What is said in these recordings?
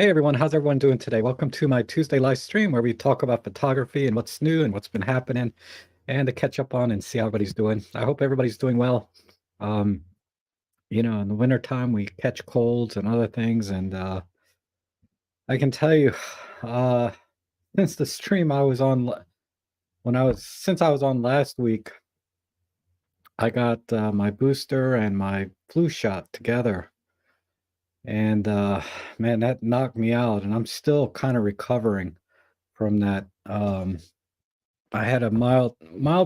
Hey everyone, how's everyone doing today? Welcome to my Tuesday live stream where we talk about photography and what's new and what's been happening and to catch up on and see how everybody's doing. I hope everybody's doing well. Um, in the wintertime we catch colds and other things, and I can tell you, uh, since the stream I was on since I was on last week, I got my booster and my flu shot together. And man, that knocked me out, and I'm still kind of recovering from that. I had a mild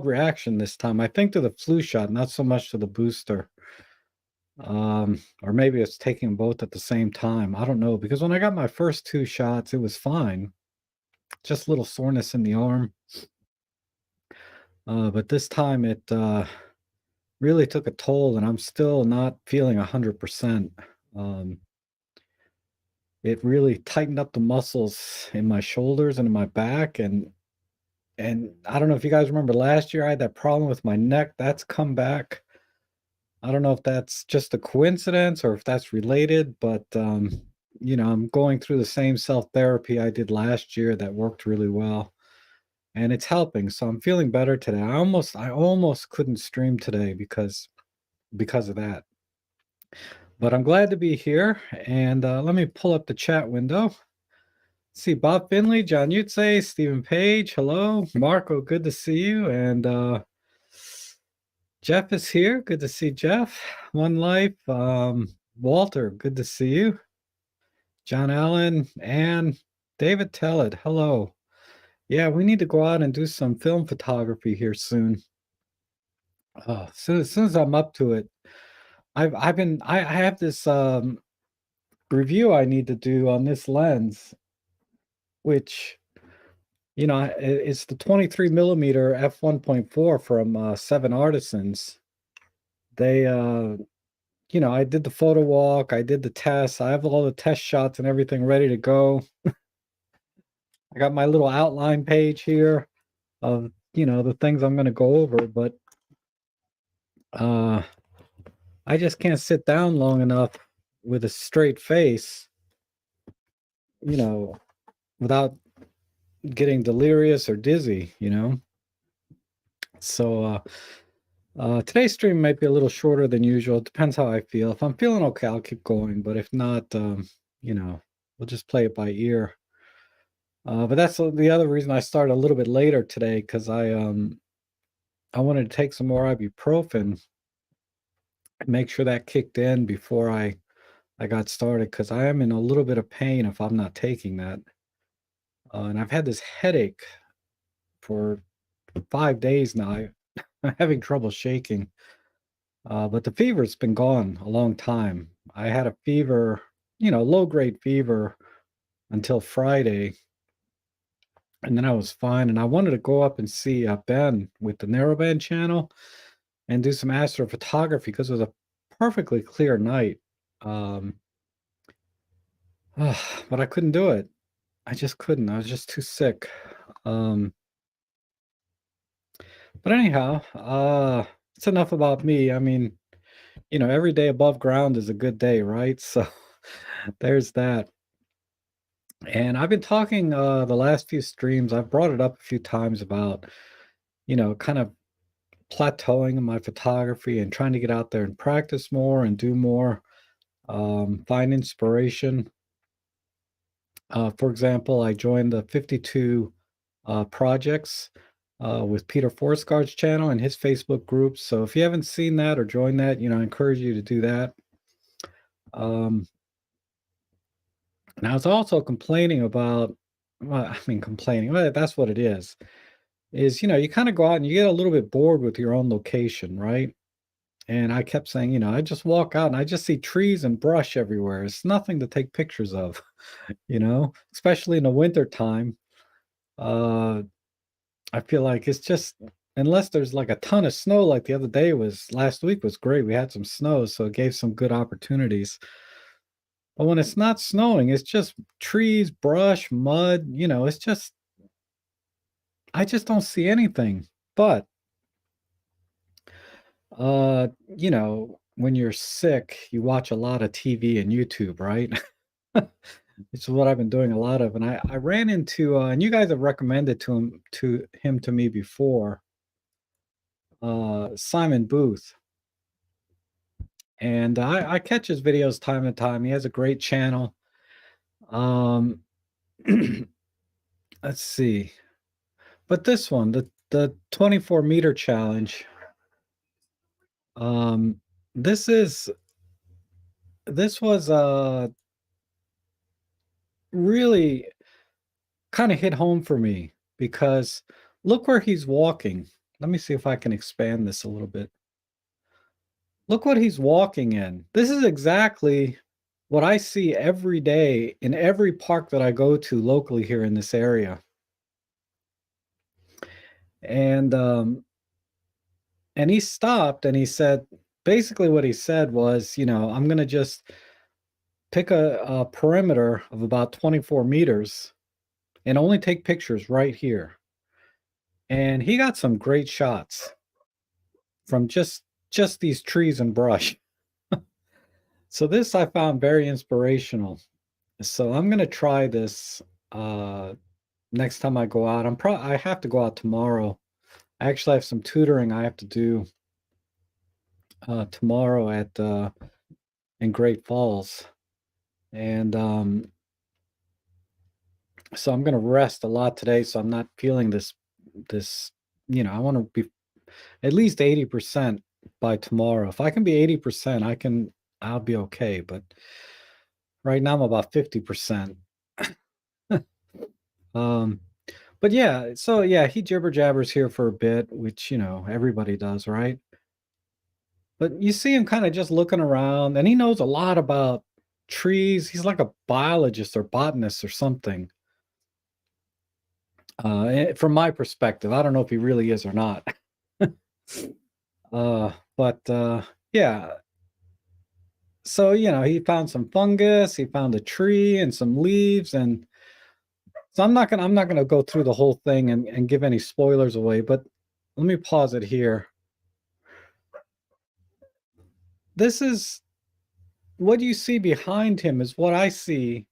reaction this time. I think to the flu shot, not so much to the booster. Or maybe it's taking 'em both at the same time. I don't know, because when I got my first 2 shots, it was fine. Just a little soreness in the arm. But this time it really took a toll, and I'm still not feeling 100%. Um, it really tightened up the muscles in my shoulders and in my back, and I don't know if you guys remember last year I had that problem with my neck. That's come back. I don't know if that's just a coincidence or if that's related, but I'm going through the same self therapy I did last year that worked really well, and it's helping. So I'm feeling better today. I almost couldn't stream today because of that. But I'm glad to be here, and let me pull up the chat window. See Bob Finley, John Yutze, Stephen Page, hello. Marco, good to see you. And Jeff is here. Good to see Jeff. One Life. Walter, good to see you. John Allen and David Tellett, hello. Yeah, we need to go out and do some film photography here soon. Soon as I'm up to it. I have this review I need to do on this lens, which it's the 23 millimeter f1.4 from Seven Artisans. They I did the photo walk, I did the tests, I have all the test shots and everything ready to go. I got my little outline page here of the things I'm going to go over, but I just can't sit down long enough with a straight face, you know, without getting delirious or dizzy. So today's stream might be a little shorter than usual. It depends how I feel. If I'm feeling okay, I'll keep going. But if not, we'll just play it by ear. But that's the other reason I started a little bit later today, because I wanted to take some more ibuprofen and make sure that kicked in before I got started, because I am in a little bit of pain if I'm not taking that. And I've had this headache for 5 days now. I'm having trouble shaking. But the fever's been gone a long time. I had a fever, low grade fever until Friday, and then I was fine. And I wanted to go up and see Ben with the narrowband channel and do some astrophotography because it was a perfectly clear night. Um, but I couldn't do it. I just couldn't. I was just too sick. Um, but anyhow, it's enough about me. I mean, every day above ground is a good day, right? So there's that. And I've been talking the last few streams, I've brought it up a few times about, kind of plateauing in my photography and trying to get out there and practice more and do more, find inspiration. For example, I joined the 52 projects with Peter Forsgard's channel and his Facebook group. So if you haven't seen that or joined that, I encourage you to do that. And I was also complaining about, well, I mean, complaining, well, that's what it is you kind of go out and you get a little bit bored with your own location, right? And I kept saying, I just walk out and I just see trees and brush everywhere. It's nothing to take pictures of, especially in the winter time. Uh, I feel like it's just, unless there's like a ton of snow, like the other day was, last week was great. We had some snow, so it gave some good opportunities. But when it's not snowing, it's just trees, brush, mud, it's just, I just don't see anything. But when you're sick, you watch a lot of TV and YouTube, right? It's what I've been doing a lot of, and I ran into, and you guys have recommended to him to me before, Simon Booth, and I catch his videos time to time. He has a great channel. Um, let's see, but this one, the 24-meter challenge, um, this is this was really kind of hit home for me because look where he's walking. Let me see if I can expand this a little bit. Look what he's walking in. This is exactly what I see every day in every park that I go to locally here in this area. And he stopped and he said, basically what he said was, I'm going to just pick a perimeter of about 24 meters and only take pictures right here. And he got some great shots from just these trees and brush. So this I found very inspirational. So I'm gonna try this next time I go out. I have to go out tomorrow. I actually have some tutoring I have to do tomorrow at in Great Falls. And so I'm gonna rest a lot today so I'm not feeling this, I want to be at least 80% by tomorrow. If I can be 80%, I'll be okay. But right now I'm about 50%. Um, but yeah, so yeah, he jibber jabbers here for a bit, which everybody does, right? But you see him kind of just looking around, and he knows a lot about trees. He's like a biologist or botanist or something. From my perspective, I don't know if he really is or not. But yeah, so he found some fungus, he found a tree and some leaves, and so I'm not gonna go through the whole thing and give any spoilers away, but let me pause it here. This is what you see behind him is what I see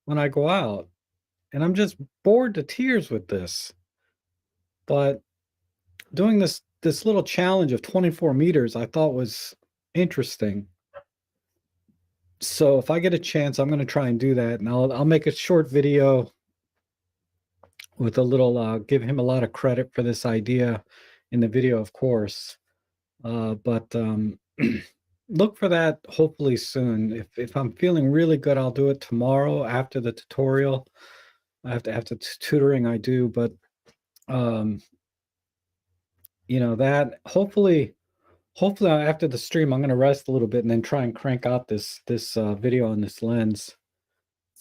when I go out, and I'm just bored to tears with this. But doing this little challenge of 24 meters, I thought was interesting. So if I get a chance, I'm gonna try and do that, and I'll make a short video with a little give him a lot of credit for this idea in the video, of course. But look for that hopefully soon. If I'm feeling really good, I'll do it tomorrow after the tutorial. After tutoring I do, but um, that hopefully after the stream I'm gonna rest a little bit and then try and crank out this video on this lens.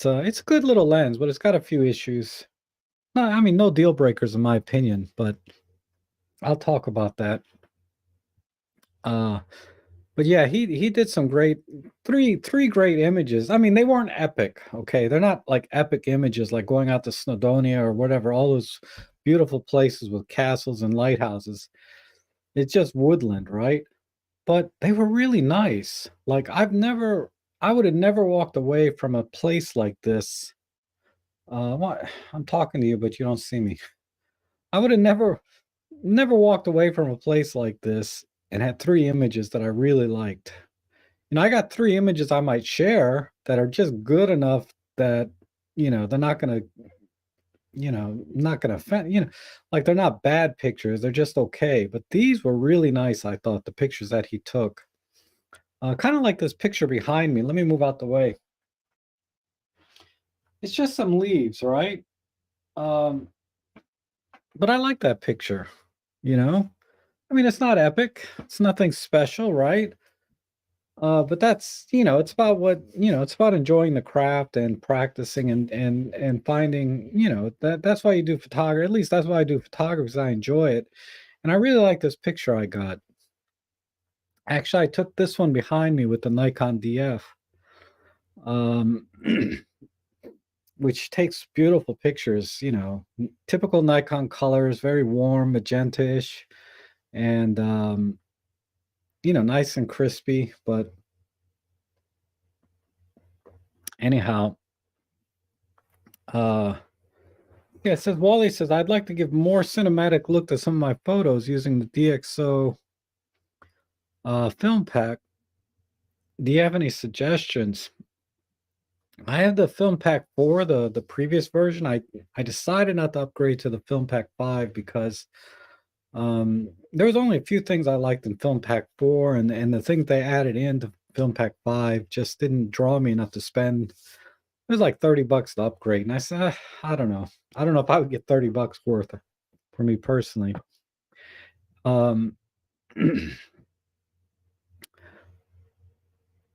It's a good little lens, but it's got a few issues. No, I mean no deal breakers in my opinion, but I'll talk about that. Uh, but yeah, he did some great three great images. I mean, they weren't epic, okay? They're not like epic images like going out to Snowdonia or whatever, all those beautiful places with castles and lighthouses. It's just woodland, right? But they were really nice. Like I would have never walked away from a place like this. What I'm talking to you, but you don't see me. I would have never walked away from a place like this and had three images that I really liked. I got three images I might share that are just good enough that, they're not gonna offend, like they're not bad pictures, they're just okay. But these were really nice, I thought, the pictures that he took. Kind of like this picture behind me. Let me move out the way. It's just some leaves, right? Um, but I like that picture, you know? I mean, it's not epic, it's nothing special, right? But that's, it's about it's about enjoying the craft and practicing and finding, that's why you do photography. At least that's why I do photography, because I enjoy it. And I really like this picture I got. Actually, I took this one behind me with the Nikon DF, um, which takes beautiful pictures, typical Nikon colors, very warm, magenta-ish, and nice and crispy. But anyhow, Uh, yeah, it says Wally says I'd like to give more cinematic look to some of my photos using the DxO film pack. Do you have any suggestions? I have the film pack 4, the previous version. I decided not to upgrade to the film pack 5 because there was only a few things I liked in film pack 4, and the things they added into film pack 5 just didn't draw me enough to spend. It was like 30 bucks to upgrade, and I said, I don't know. I don't know if I would get 30 bucks worth for me personally. Um,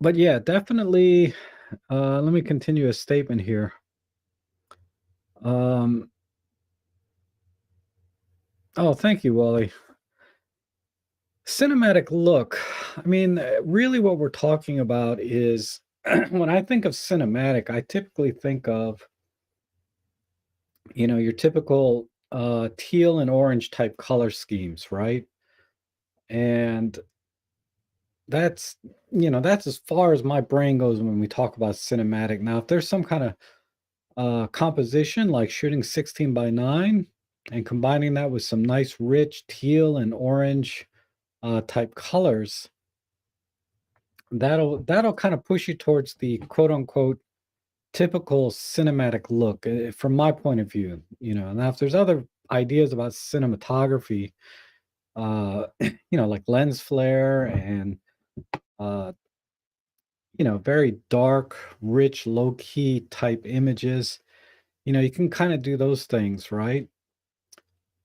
but yeah, definitely. Let me continue a statement here. Um, oh, thank you, Wally. Cinematic look. I mean, really, what we're talking about is when I think of cinematic, I typically think of, your typical teal and orange type color schemes, right? And that's, that's as far as my brain goes when we talk about cinematic. Now, if there's some kind of composition like shooting 16 by 9 and combining that with some nice rich teal and orange type colors, that'll kind of push you towards the quote unquote typical cinematic look from my point of view. Now if there's other ideas about cinematography, like lens flare and uh very dark, rich, low key type images, you can kind of do those things, right?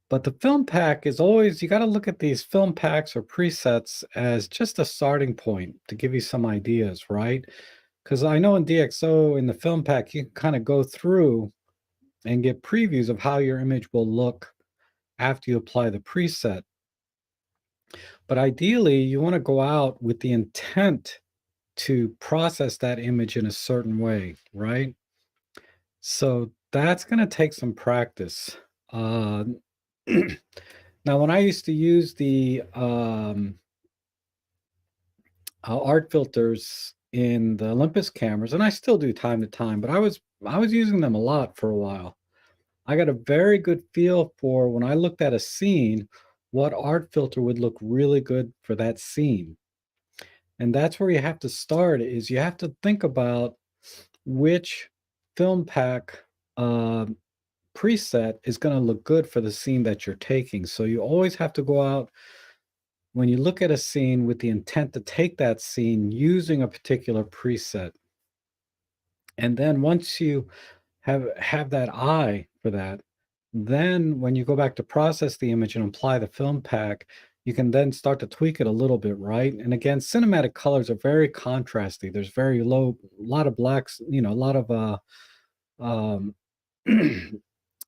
But the film pack is always, you got to look at these film packs or presets as just a starting point to give you some ideas, right? Because I know in DxO, in the film pack, you can kind of go through and get previews of how your image will look after you apply the preset. But ideally, you want to go out with the intent to process that image in a certain way, right? So that's going to take some practice. Uh, now, when I used to use the art filters in the Olympus cameras, and I still do time to time, but I was using them a lot for a while. I got a very good feel for when I looked at a scene, what art filter would look really good for that scene. And that's where you have to start is you have to think about which film pack uh, preset is going to look good for the scene that you're taking. So you always have to go out when you look at a scene with the intent to take that scene using a particular preset. And then once you have that eye for that, then when you go back to process the image and apply the film pack, you can then start to tweak it a little bit, right? And again, cinematic colors are very contrasty. There's very low, a lot of blacks, a lot of um,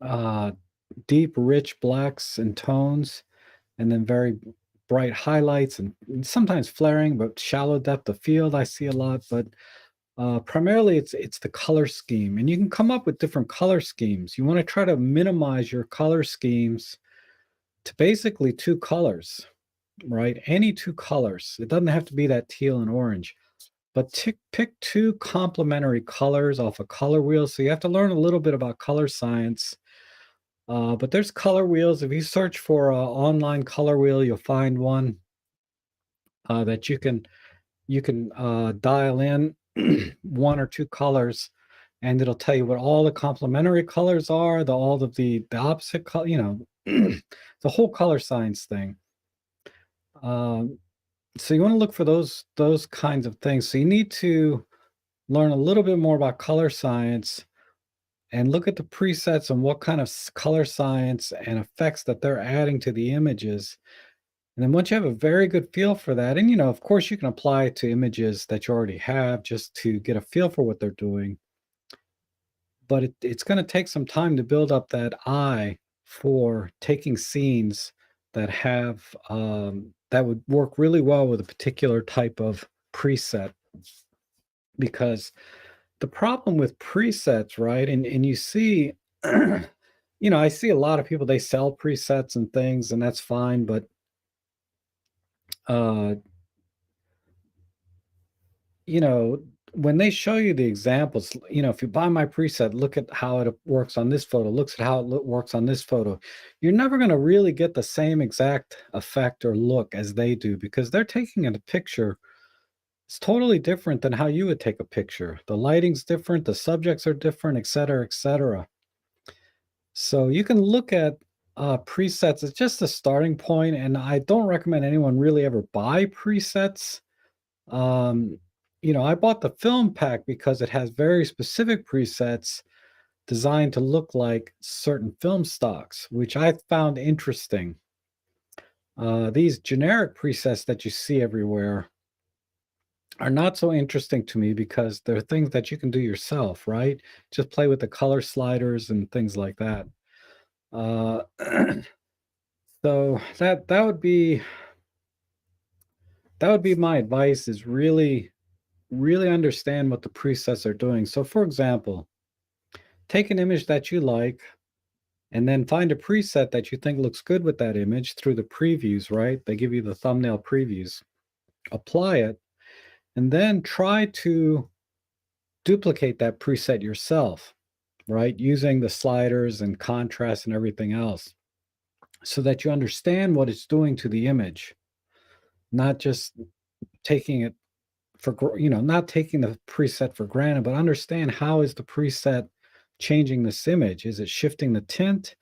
uh, deep, rich blacks and tones, and then very bright highlights and sometimes flaring, but shallow depth of field I see a lot. But primarily, it's the color scheme, and you can come up with different color schemes. You want to try to minimize your color schemes to basically two colors, right? Any two colors. It doesn't have to be that teal and orange, but pick two complementary colors off a color wheel. So you have to learn a little bit about color science. But there's color wheels. If you search for an online color wheel, you'll find one that you can dial in one or two colors, and it'll tell you what all the complementary colors are, all of the opposite color, the whole color science thing. Um, so you want to look for those kinds of things. So you need to learn a little bit more about color science and look at the presets and what kind of color science and effects that they're adding to the images. And then once you have a very good feel for that, and of course, you can apply it to images that you already have just to get a feel for what they're doing. But it's going to take some time to build up that eye for taking scenes that that would work really well with a particular type of preset. Because the problem with presets, right? And you see, I see a lot of people, they sell presets and things, and that's fine, but uh, you know, when they show you the examples, if you buy my preset, look at how it works on this photo, looks at how it works on this photo. You're never going to really get the same exact effect or look as they do because they're taking a picture. It's totally different than how you would take a picture. The lighting's different, the subjects are different, et cetera, et cetera. So you can look at presets as just a starting point, and I don't recommend anyone really ever buy presets. Um, I bought the film pack because it has very specific presets designed to look like certain film stocks, which I found interesting. These generic presets that you see everywhere are not so interesting to me because they're things that you can do yourself, right? Just play with the color sliders and things like that. Uh, so that would be my advice is really understand what the presets are doing. So for example, take an image that you like and then find a preset that you think looks good with that image through the previews, right? They give you the thumbnail previews. Apply it and then try to duplicate that preset yourself, right? Using the sliders and contrast and everything else so that you understand what it's doing to the image, not just taking it not taking the preset for granted, but understand how is the preset changing this image? Is it shifting the tint?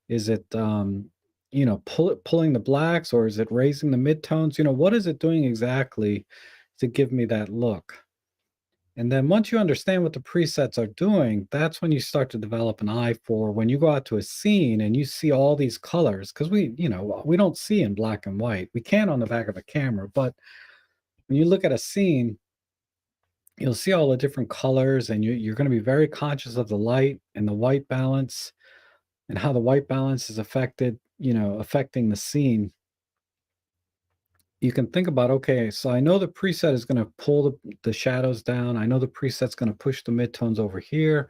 Is it pulling the blacks, or is it raising the midtones? What is it doing exactly to give me that look? And then once you understand what the presets are doing, that's when you start to develop an eye for when you go out to a scene and you see all these colors, because we don't see in black and white. We can on the back of a camera, but when you look at a scene, you'll see all the different colors, and you're going to be very conscious of the light and the white balance and how the white balance is affecting the scene. You can think about, okay, so I know the preset is going to pull the shadows down. I know the preset's going to push the midtones over here.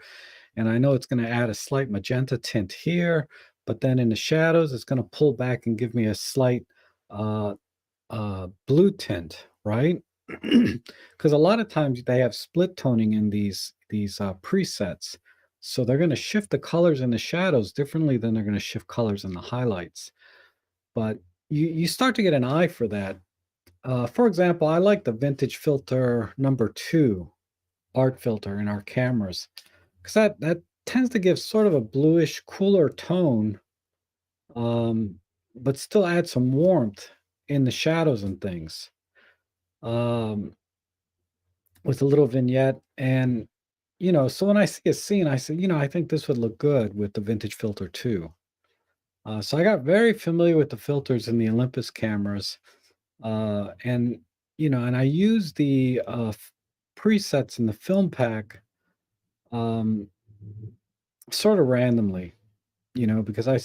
And I know it's going to add a slight magenta tint here. But then in the shadows, it's going to pull back and give me a slight uh, blue tint, right? Because a lot of times they have split toning in these presets. So they're going to shift the colors in the shadows differently than they're going to shift colors in the highlights. But you start to get an eye for that. For example, I like the vintage filter #2 art filter in our cameras because that tends to give sort of a bluish, cooler tone, but still add some warmth in the shadows and things. Um, with a little vignette, and so when I see a scene, I say, I think this would look good with the vintage filter too. So I got very familiar with the filters in the Olympus cameras, and I use the presets in the film pack um, sort of randomly, because I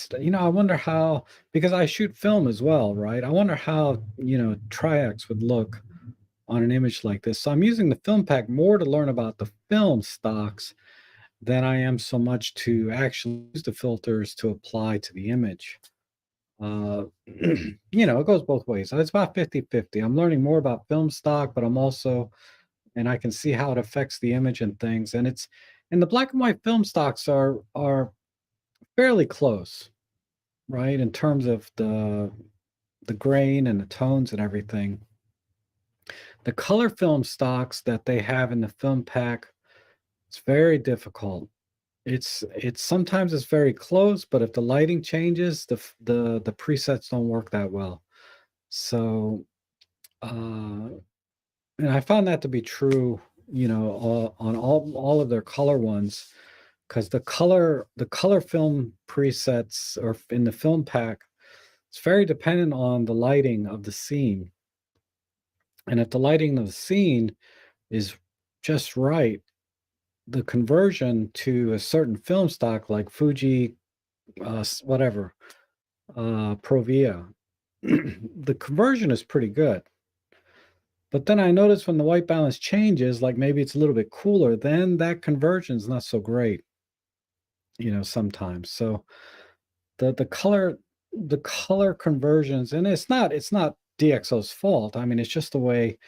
wonder how, because I shoot film as well, right? I wonder how triax would look on an image like this. So I'm using the film pack more to learn about the film stocks than I am so much to actually use the filters to apply to the image. It goes both ways. So it's about 50-50. I'm learning more about film stock, but and I can see how it affects the image and things. And the black and white film stocks are fairly close, right? In terms of the grain and the tones and everything. The color film stocks that they have in the film pack, it's very difficult. It's sometimes it's very close, but if the lighting changes, the presets don't work that well. So, and I found that to be true, on all of their color ones, because the color film presets or in the film pack, it's very dependent on the lighting of the scene. And if the lighting of the scene is just right, the conversion to a certain film stock like Fuji, whatever, Provia, the conversion is pretty good. But then I notice when the white balance changes, like maybe it's a little bit cooler, then that conversion is not so great, sometimes. So the color conversions, and it's not DxO's fault. I mean, it's just the way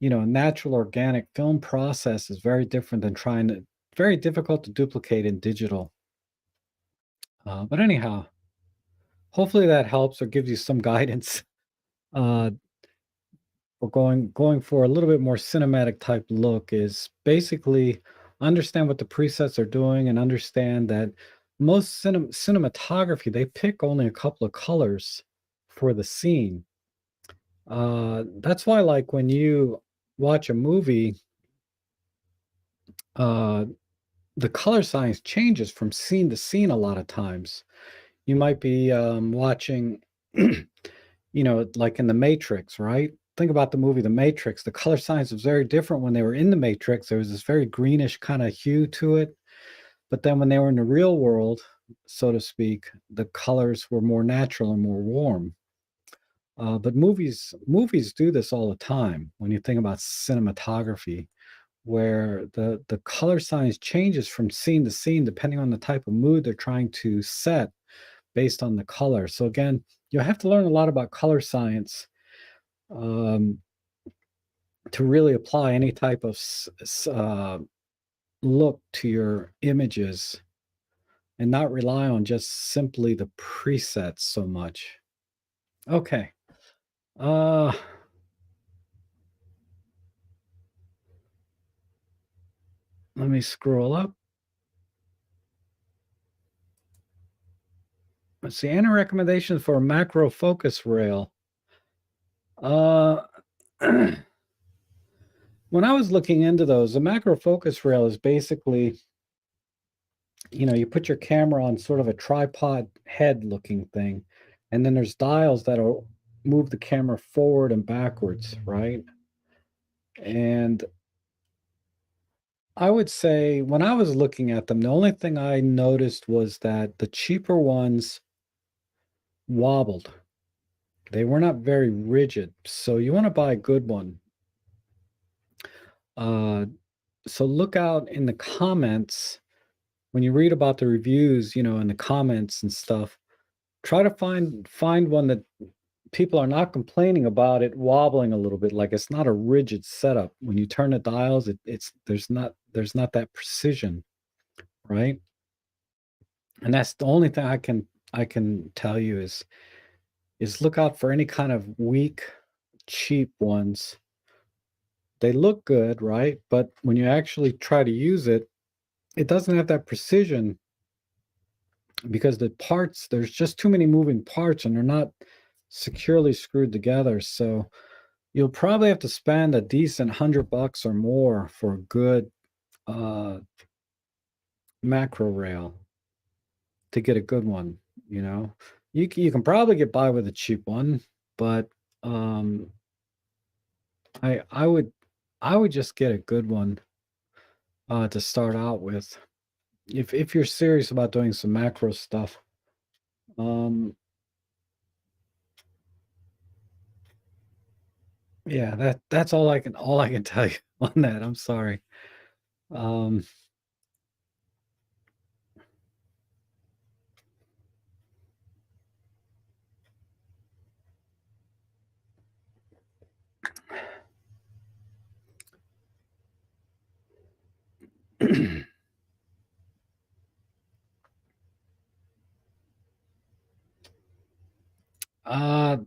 a natural organic film process is very different than trying to very difficult to duplicate in digital. But anyhow, hopefully that helps or gives you some guidance. Uh, for going for a little bit more cinematic type look is basically understand what the presets are doing and understand that most cinematography they pick only a couple of colors for the scene. That's why, like when you watch a movie, uh, the color science changes from scene to scene a lot of times. You might be watching, like in The Matrix, right? Think about the movie The Matrix. The color science was very different when they were in The Matrix. There was this very greenish kind of hue to it. But then when they were in the real world, so to speak, the colors were more natural and more warm. But movies do this all the time when you think about cinematography, where the color science changes from scene to scene depending on the type of mood they're trying to set based on the color. So again, you have to learn a lot about color science um, to really apply any type of look to your images and not rely on just simply the presets so much. Okay. Uh, Let me scroll up. Let's see. Any recommendations for a macro focus rail? Uh, when I was looking into those, the macro focus rail is basically, you put your camera on sort of a tripod head looking thing, and then there's dials that'll move the camera forward and backwards, right? And I would say when I was looking at them, the only thing I noticed was that the cheaper ones wobbled. They were not very rigid. So you want to buy a good one. Uh, so look out in the comments when you read about the reviews, in the comments and stuff. Try to find one that people are not complaining about it wobbling a little bit. Like it's not a rigid setup. When you turn the dials, it's there's not that precision, right? And that's the only thing I can tell you is look out for any kind of weak, cheap ones. They look good, right? But when you actually try to use it, it doesn't have that precision because the parts, there's just too many moving parts and they're not securely screwed together. So you'll probably have to spend a decent $100 or more for a good uh, macro rail to get a good one. You know, you can probably get by with a cheap one, but um, I would just get a good one to start out with if you're serious about doing some macro stuff. Um, yeah, that's all I can tell you on that. I'm sorry. Um,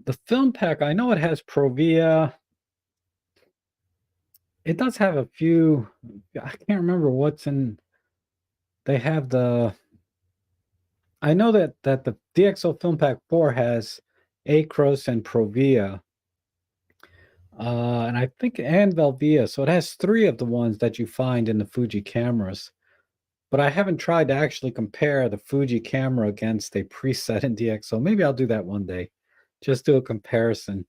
the film pack, I know it has Provia. It does have a few. I can't remember what's in. They have the. I know that the DxO Film Pack 4 has Acros and Provia, and I think and Velvia. So it has three of the ones that you find in the Fuji cameras. But I haven't tried to actually compare the Fuji camera against a preset in DxO. Maybe I'll do that one day. Just do a comparison.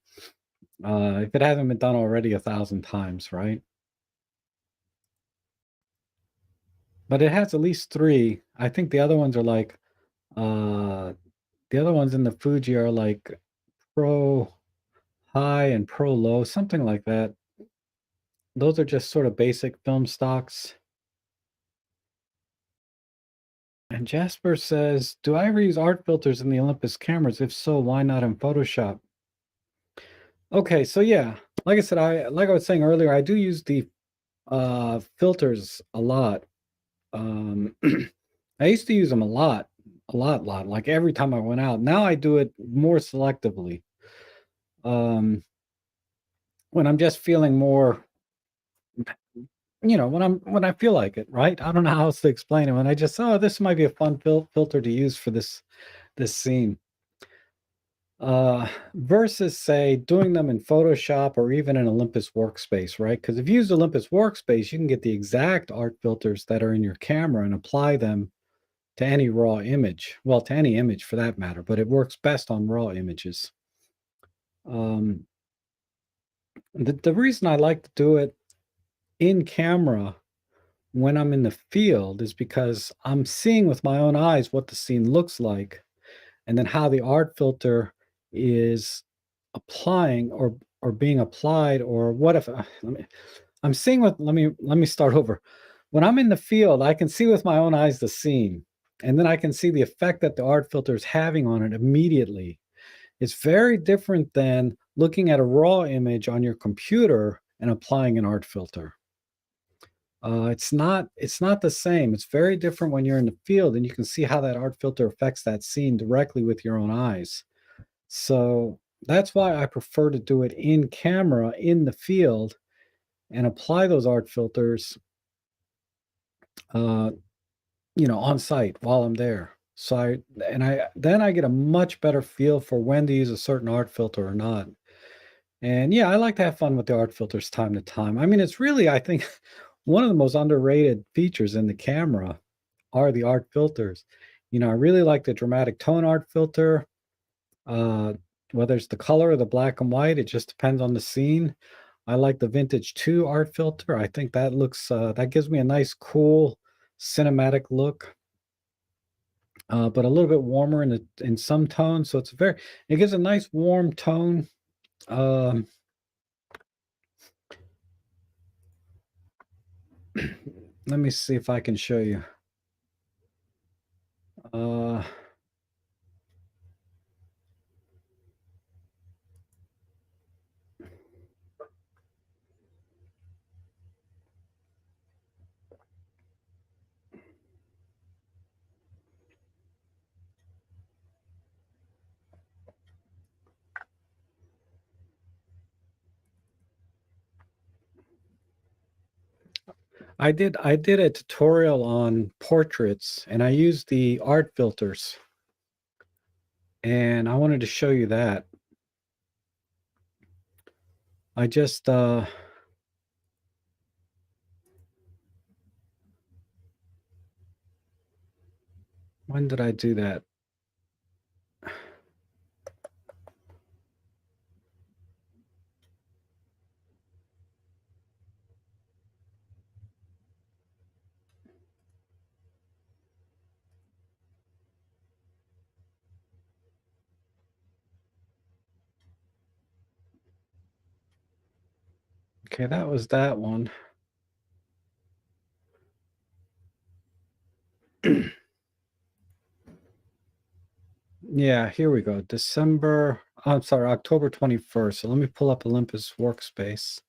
If it hasn't been done already 1,000 times, right? But it has at least three. I think the other ones are like the other ones in the Fuji are like Pro High and Pro Low, something like that. Those are just sort of basic film stocks. And Jasper says, do I ever use art filters in the Olympus cameras? If so, why not in Photoshop? Okay, so yeah, like I said, like I was saying earlier, I do use the filters a lot. Um, I used to use them a lot, lot. Like every time I went out. Now I do it more selectively. Um, when I'm just feeling more, when I feel like it, right? I don't know how else to explain it. When I just, oh, this might be a fun filter to use for this scene. Versus say doing them in Photoshop or even in Olympus workspace, right? Because if you use Olympus workspace, you can get the exact art filters that are in your camera and apply them to any raw image. Well, to any image for that matter, but it works best on raw images. Um, the reason I like to do it in camera when I'm in the field is because I'm seeing with my own eyes what the scene looks like and then how the art filter is applying or being applied or what if I'm seeing what let me start over. When I'm in the field, I can see with my own eyes the scene, and then I can see the effect that the art filter is having on it immediately. It's very different than looking at a raw image on your computer and applying an art filter. It's not the same. It's very different when you're in the field and you can see how that art filter affects that scene directly with your own eyes. So that's why I prefer to do it in camera in the field and apply those art filters, uh, on site while I'm there. So I get a much better feel for when to use a certain art filter or not. And yeah, I like to have fun with the art filters time to time. I mean, it's really, I think, one of the most underrated features in the camera are the art filters. I really like the dramatic tone art filter. Uh, whether it's the color or the black and white, it just depends on the scene. I like the vintage 2 art filter. I think that gives me a nice, cool, cinematic look, but a little bit warmer in some tones. So it gives a nice warm tone. Um, let me see if I can show you. Uh, I did a tutorial on portraits and I used the art filters and I wanted to show you that. I just when did I do that? Okay, that was that one. Yeah, here we go. I'm sorry, October 21st. So let me pull up Olympus Workspace.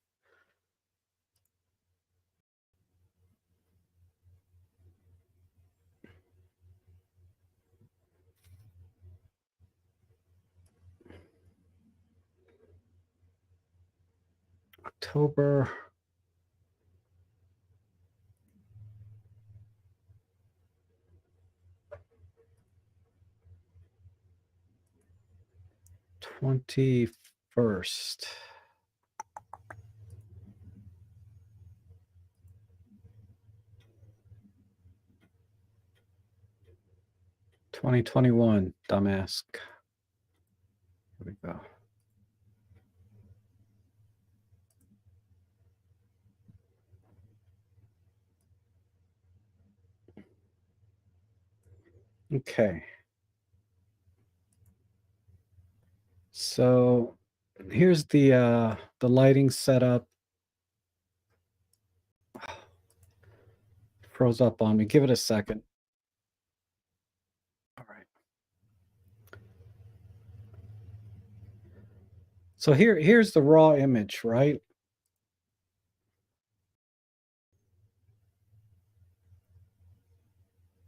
October 21st. 2021, dumbass. Here we go. Okay. So here's the lighting setup. Froze up on me. Give it a second. All right. So here's the raw image, right?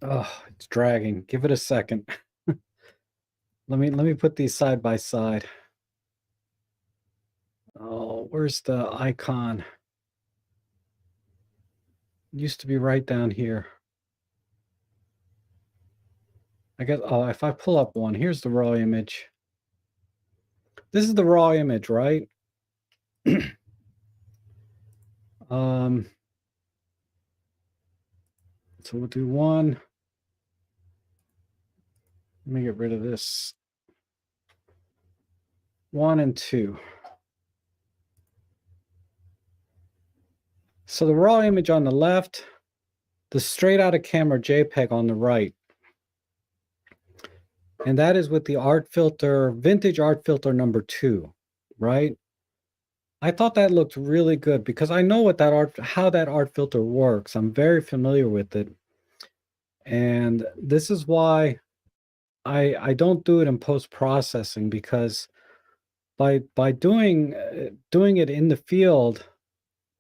Oh, it's dragging. Give it a second. Let me put these side by side. Oh, where's the icon? It used to be right down here. I guess, oh, if I pull up one, here's the raw image. This is the raw image, right? um, so we'll do one. Let me get rid of this. 1 and 2. So the raw image on the left, the straight out of camera JPEG on the right. And that is with the art filter, vintage art filter number 2, right? I thought that looked really good because I know what that how that art filter works. I'm very familiar with it. And this is why I don't do it in post-processing, because by doing it in the field,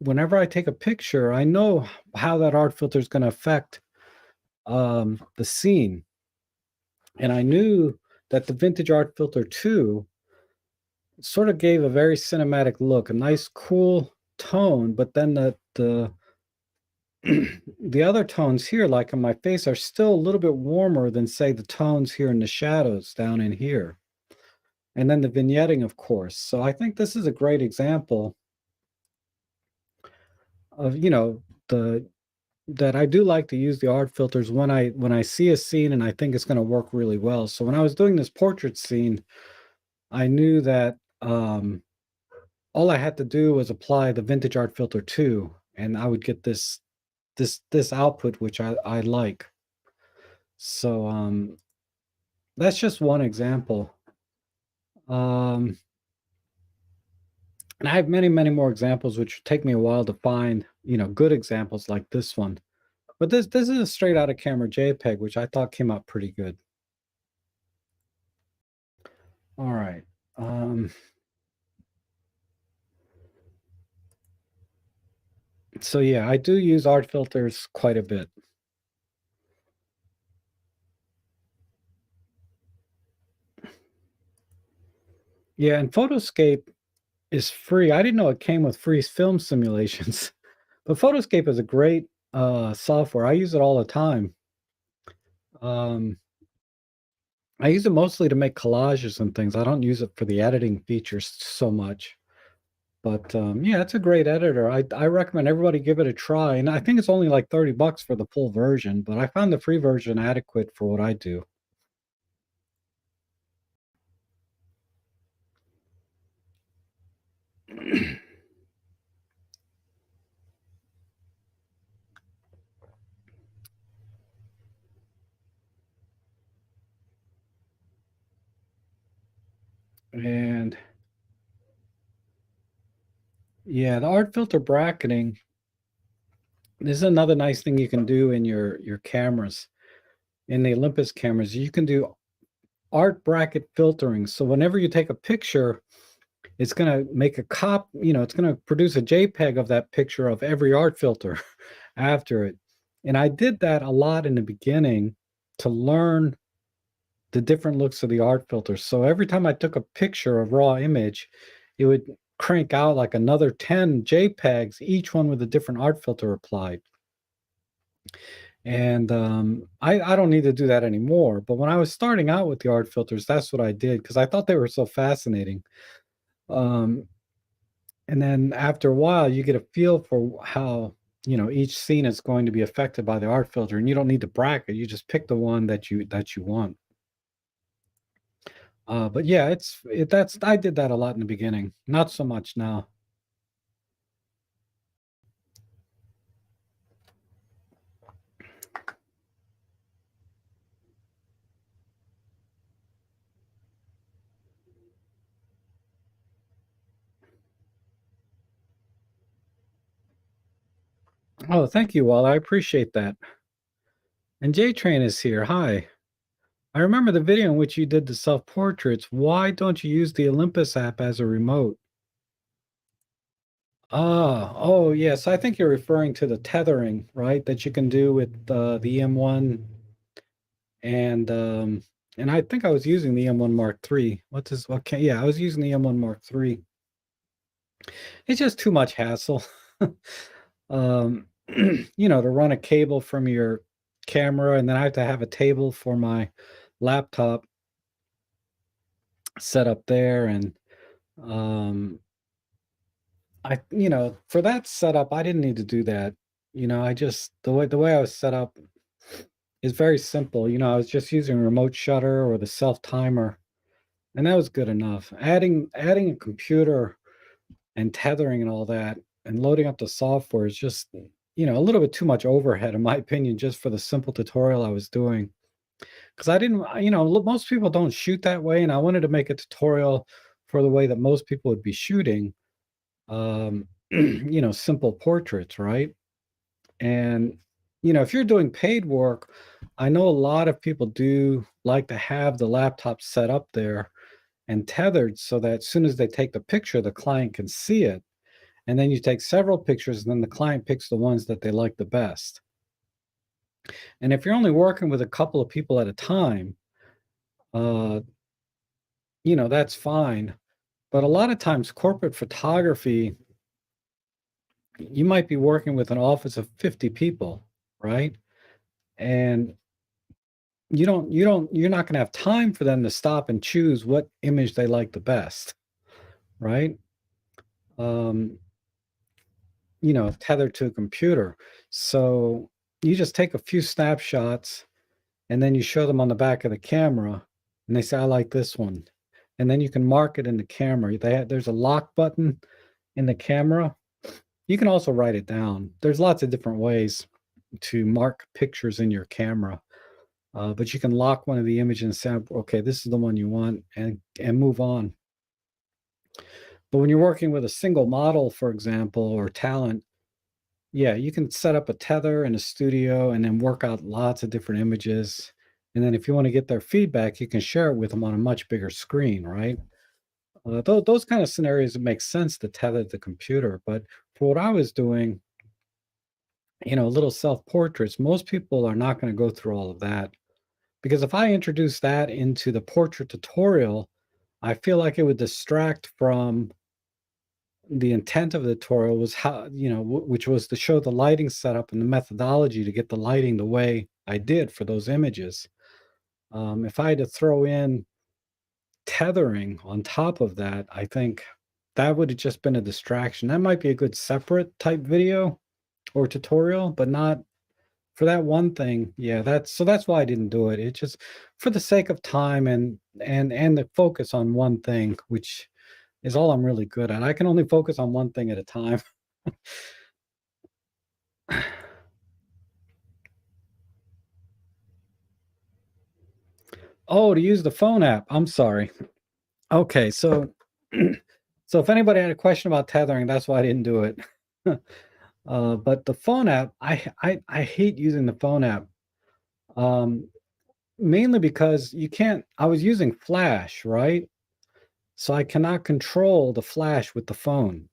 whenever I take a picture, I know how that art filter is going to affect the scene. And I knew that the vintage art filter 2 sort of gave a very cinematic look, a nice cool tone, but then the the other tones here, like on my face, are still a little bit warmer than, say, the tones here in the shadows down in here. And then the vignetting, of course. So I think this is a great example of, the that I do like to use the art filters when I see a scene and I think it's going to work really well. So when I was doing this portrait scene, I knew that all I had to do was apply the vintage art filter 2, and I would get this output, which I like. So that's just one example. Um, and I have many, many more examples, which take me a while to find, good examples like this one. But this is a straight out of camera JPEG, which I thought came out pretty good. All right. So yeah, I do use art filters quite a bit. Yeah, and Photoscape is free. I didn't know it came with free film simulations, but Photoscape is a great software. I use it all the time. Um, I use it mostly to make collages and things. I don't use it for the editing features so much. But yeah, it's a great editor. I recommend everybody give it a try. And I think it's only like 30 bucks for the full version, but I found the free version adequate for what I do. And yeah, the art filter bracketing, this is another nice thing you can do in your cameras. In the Olympus cameras, you can do art bracket filtering. So whenever you take a picture, it's going to make a it's going to produce a JPEG of that picture of every art filter after it. And I did that a lot in the beginning to learn the different looks of the art filters. So every time I took a picture of raw image, it would crank out like another 10 JPEGs, each one with a different art filter applied. And I don't need to do that anymore. But when I was starting out with the art filters, that's what I did because I thought they were so fascinating. Um, and then after a while, you get a feel for how each scene is going to be affected by the art filter, and you don't need to bracket. You just pick the one that you want. But yeah, that's I did that a lot in the beginning, not so much now. Oh, thank you, Wall. I appreciate that. And J Train is here. Hi. I remember the video in which you did the self-portraits. Why don't you use the Olympus app as a remote? Ah, oh, yes, I think you're referring to the tethering, right, that you can do with, the M1 and, and I think I was using the M1 Mark III. Okay, yeah, I was using the M1 Mark III. It's just too much hassle. Um, to run a cable from your camera, and then I have to have a table for my laptop set up there, and, um, for that setup, I didn't need to do that. I just the way I was set up is very simple. I was just using a remote shutter or the self timer, and that was good enough. Adding a computer and tethering and all that and loading up the software is just, a little bit too much overhead in my opinion just for the simple tutorial I was doing. Because I didn't, most people don't shoot that way, and I wanted to make a tutorial for the way that most people would be shooting, simple portraits, right? And, if you're doing paid work, I know a lot of people do like to have the laptop set up there and tethered so that as soon as they take the picture, the client can see it. And then you take several pictures, and then the client picks the ones that they like the best. And if you're only working with a couple of people at a time, uh, that's fine. But a lot of times, corporate photography, you might be working with an office of 50 people, right? And you're not going to have time for them to stop and choose what image they like the best, right? Um, tethered to a computer. So you just take a few snapshots and then you show them on the back of the camera and they say, I like this one. And then you can mark it in the camera. There's a lock button in the camera. You can also write it down. There's lots of different ways to mark pictures in your camera. But you can lock one of the images and say, okay, this is the one you want, and move on. But when you're working with a single model, for example, or talent, yeah, you can set up a tether in a studio and then work out lots of different images. And then if you want to get their feedback, you can share it with them on a much bigger screen, right? Those kind of scenarios, it makes sense to tether the computer. But for what I was doing, little self portraits, most people are not going to go through all of that. Because if I introduce that into the portrait tutorial, I feel like it would distract from the intent of the tutorial was how, which was to show the lighting setup and the methodology to get the lighting the way I did for those images. If I had to throw in tethering on top of that, I think that would have just been a distraction. That might be a good separate type video or tutorial, but not for that one thing. Yeah, that's why I didn't do it. It just for the sake of time and the focus on one thing, which is all I'm really good at. I can only focus on one thing at a time. Oh, to use the phone app. I'm sorry. Okay, so so if anybody had a question about tethering, that's why I didn't do it. But the phone app, I hate using the phone app. Um, Mainly because you can't. I was using Flash, right? So I cannot control the flash with the phone.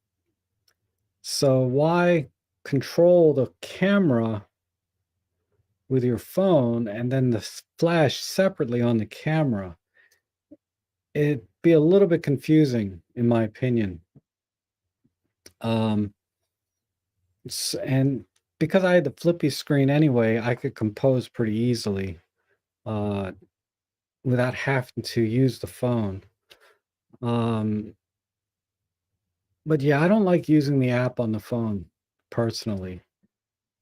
So why control the camera with your phone and then the flash separately on the camera? It'd be a little bit confusing, in my opinion. Um, and because I had the flippy screen anyway, I could compose pretty easily uh, without having to use the phone. Um, but yeah, I don't like using the app on the phone personally.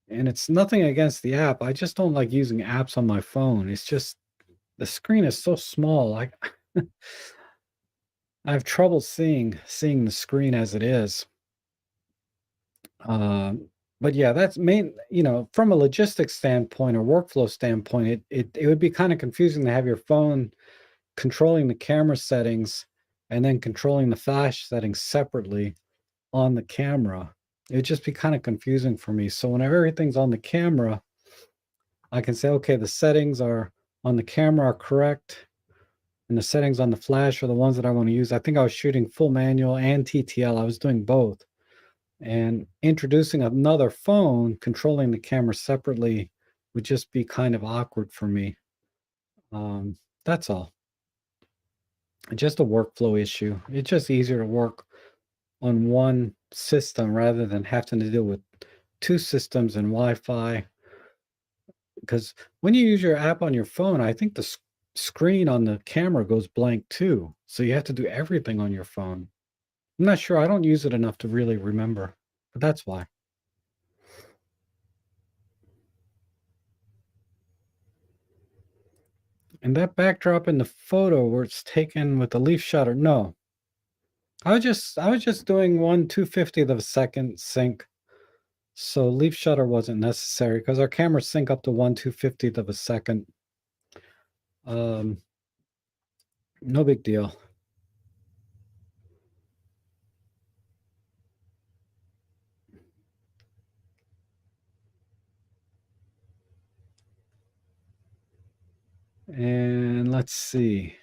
And it's nothing against the app. I just don't like using apps on my phone. It's just the screen is so small. I have trouble seeing the screen as it is. But yeah, that's main, from a logistics standpoint or workflow standpoint, it would be kind of confusing to have your phone controlling the camera settings and then controlling the flash settings separately on the camera. It would just be kind of confusing for me. So whenever everything's on the camera, I can say, okay, the settings are on the camera are correct and the settings on the flash are the ones that I want to use. I think I was shooting full manual and TTL. I was doing both. And introducing another phone, controlling the camera separately would just be kind of awkward for me. That's all. Just a workflow issue. It's just easier to work on one system rather than having to deal with two systems and Wi-Fi. Because when you use your app on your phone, I think the screen on the camera goes blank too. So you have to do everything on your phone. I'm not sure. I don't use it enough to really remember, but that's why. And that backdrop in the photo where it's taken with the leaf shutter, no. I was just doing 1/250th of a second sync. So leaf shutter wasn't necessary because our cameras sync up to 1/250th of a second. Um, no big deal. And let's see.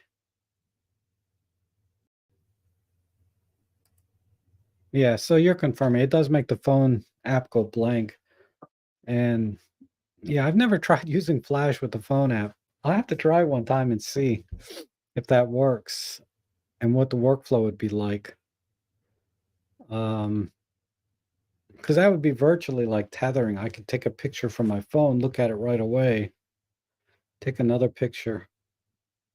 Yeah, so you're confirming it does make the phone app go blank. And yeah, I've never tried using Flash with the phone app. I'll have to try one time and see if that works and what the workflow would be like. Because that would be virtually like tethering. I could take a picture from my phone, look at it right away, take another picture.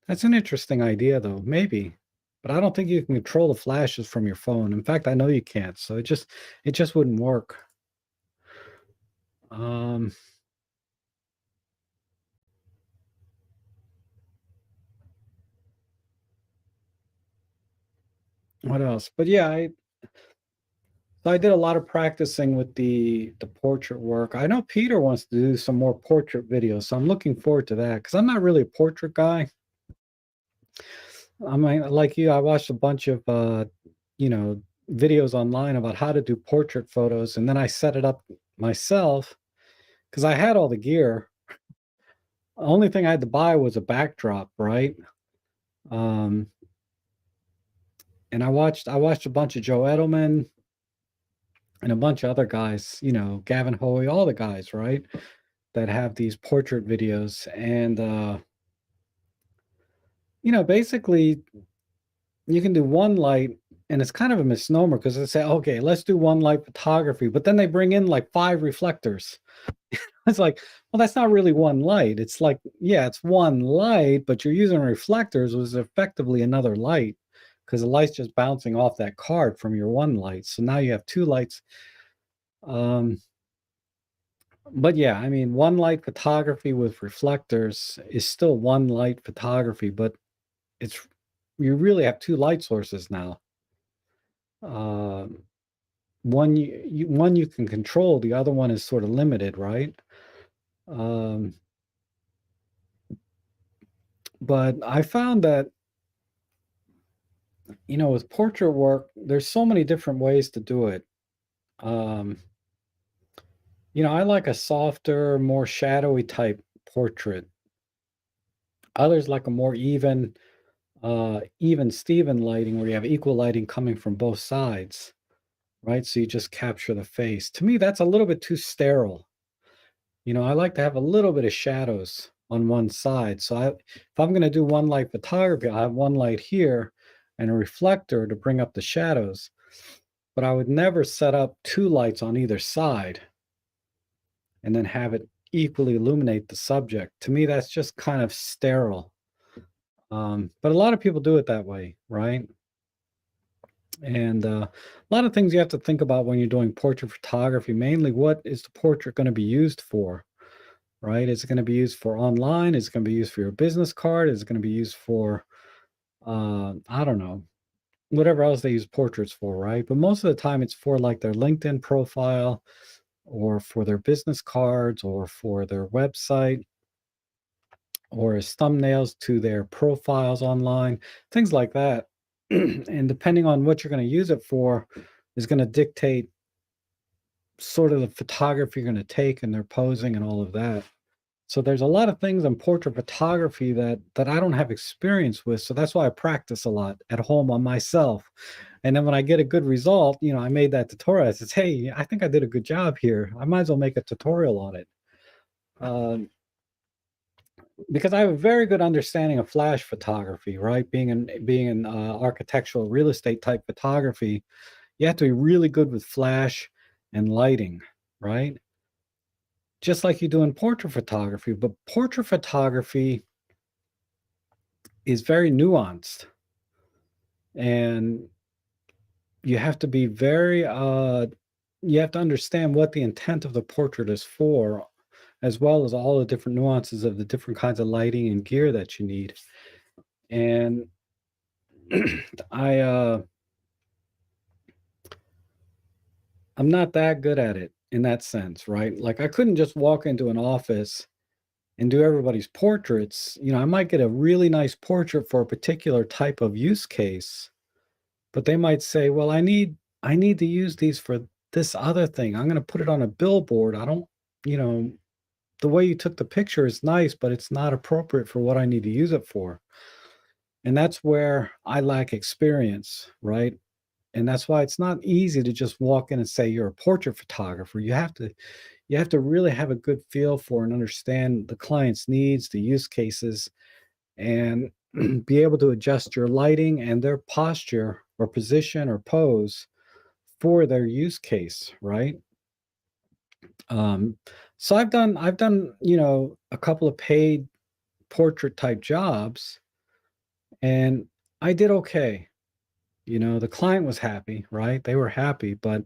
That's an interesting idea, though. Maybe, but I don't think you can control the flashes from your phone. In fact, I know you can't. So it just wouldn't work. Um, what else? But yeah, I did a lot of practicing with the portrait work. I know Peter wants to do some more portrait videos, so I'm looking forward to that because I'm not really a portrait guy. I mean, like you, I watched a bunch of you know, videos online about how to do portrait photos, and then I set it up myself because I had all the gear. The only thing I had to buy was a backdrop, right? Um, and I watched a bunch of Joe Edelman and a bunch of other guys, Gavin Hoey, all the guys, right? That have these portrait videos. And basically you can do one light, and it's kind of a misnomer because they say, okay, let's do one light photography, but then they bring in like five reflectors. It's like, well, that's not really one light. It's like, yeah, it's one light, but you're using reflectors, was effectively another light because the light's just bouncing off that card from your one light. So now you have two lights. Um, but yeah, I mean, one light photography with reflectors is still one light photography, but it's you really have two light sources now. Um, one you can control, the other one is sort of limited, right? Um, but I found that with portrait work, there's so many different ways to do it. Um, I like a softer, more shadowy type portrait. Others like a more even Steven lighting where you have equal lighting coming from both sides, right? So you just capture the face. To me, that's a little bit too sterile. I like to have a little bit of shadows on one side. So if I'm going to do one light photography, I have one light here and a reflector to bring up the shadows. But I would never set up two lights on either side and then have it equally illuminate the subject. To me, that's just kind of sterile. But a lot of people do it that way, right? And a lot of things you have to think about when you're doing portrait photography. Mainly, what is the portrait going to be used for? Right? Is it going to be used for online? Is it going to be used for your business card? Is it going to be used for, I don't know, whatever else they use portraits for, right? But most of the time, it's for like their LinkedIn profile or for their business cards or for their website or as thumbnails to their profiles online, things like that. And depending on what you're going to use it for, is going to dictate sort of the photography you're going to take and their posing and all of that. So there's a lot of things in portrait photography that I don't have experience with. So that's why I practice a lot at home on myself. And then when I get a good result, I made that tutorial. I says, "Hey, I think I did a good job here. I might as well make a tutorial on it." Um, because I have a very good understanding of flash photography, right? Being in architectural real estate type photography, you have to be really good with flash and lighting, right? Just like you do in portrait photography. But portrait photography is very nuanced, and you have to be very you have to understand what the intent of the portrait is for, as well as all the different nuances of the different kinds of lighting and gear that you need. And I I'm not that good at it in that sense, right? Like I couldn't just walk into an office and do everybody's portraits. I might get a really nice portrait for a particular type of use case, but they might say, "Well, I need to use these for this other thing. I'm going to put it on a billboard. I don't, you know, the way you took the picture is nice, but it's not appropriate for what I need to use it for." And that's where I lack experience, right? And that's why it's not easy to just walk in and say you're a portrait photographer. You have to really have a good feel for and understand the client's needs, the use cases, and be able to adjust your lighting and their posture or position or pose for their use case, right? Um, so I've done a couple of paid portrait type jobs, and I did okay. The client was happy, right? They were happy, but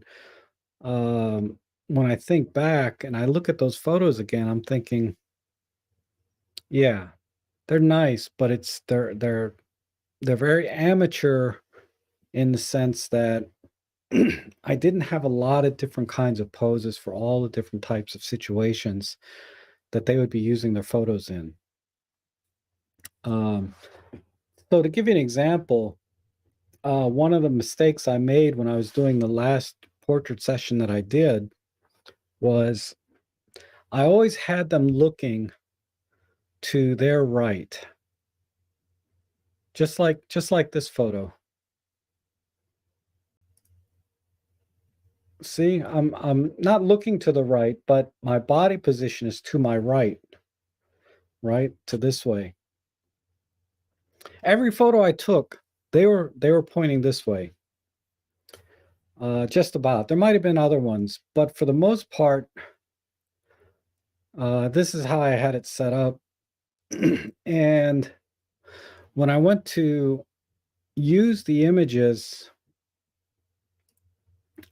when I think back and I look at those photos again, I'm thinking, yeah, they're nice, but they're very amateur in the sense that I didn't have a lot of different kinds of poses for all the different types of situations that they would be using their photos in. Um, so to give you an example, one of the mistakes I made when I was doing the last portrait session that I did was I always had them looking to their right, just like this photo. See, I'm not looking to the right, but my body position is to my right, to this way. Every photo I took, they were pointing this way. Just about. There might have been other ones, but for the most part, this is how I had it set up. And when I went to use the images,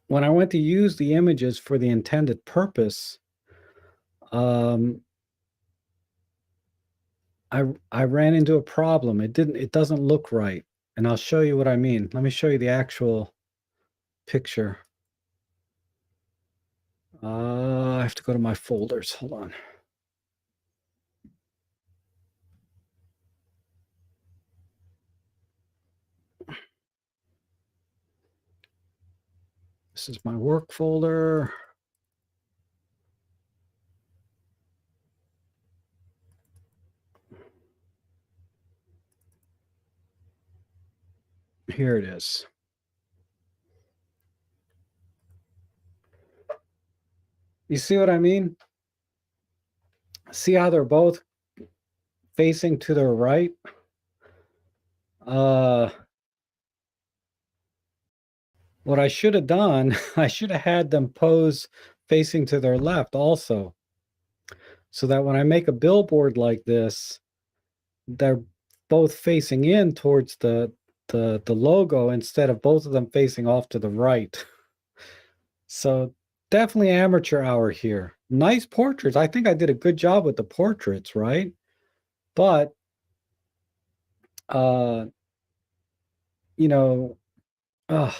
when I went to use the images for the intended purpose, um, I ran into a problem. It doesn't look right. And I'll show you what I mean. Let me show you the actual picture. I have to go to my folders. Hold on. This is my work folder. Here it is. You see what I mean? See how they're both facing to their right? Uh, what I should have done, I should have had them pose facing to their left also, so that when I make a billboard like this, they're both facing in towards the logo instead of both of them facing off to the right. So definitely amateur hour here. Nice portraits. I think I did a good job with the portraits, right? But uh, you know, ugh,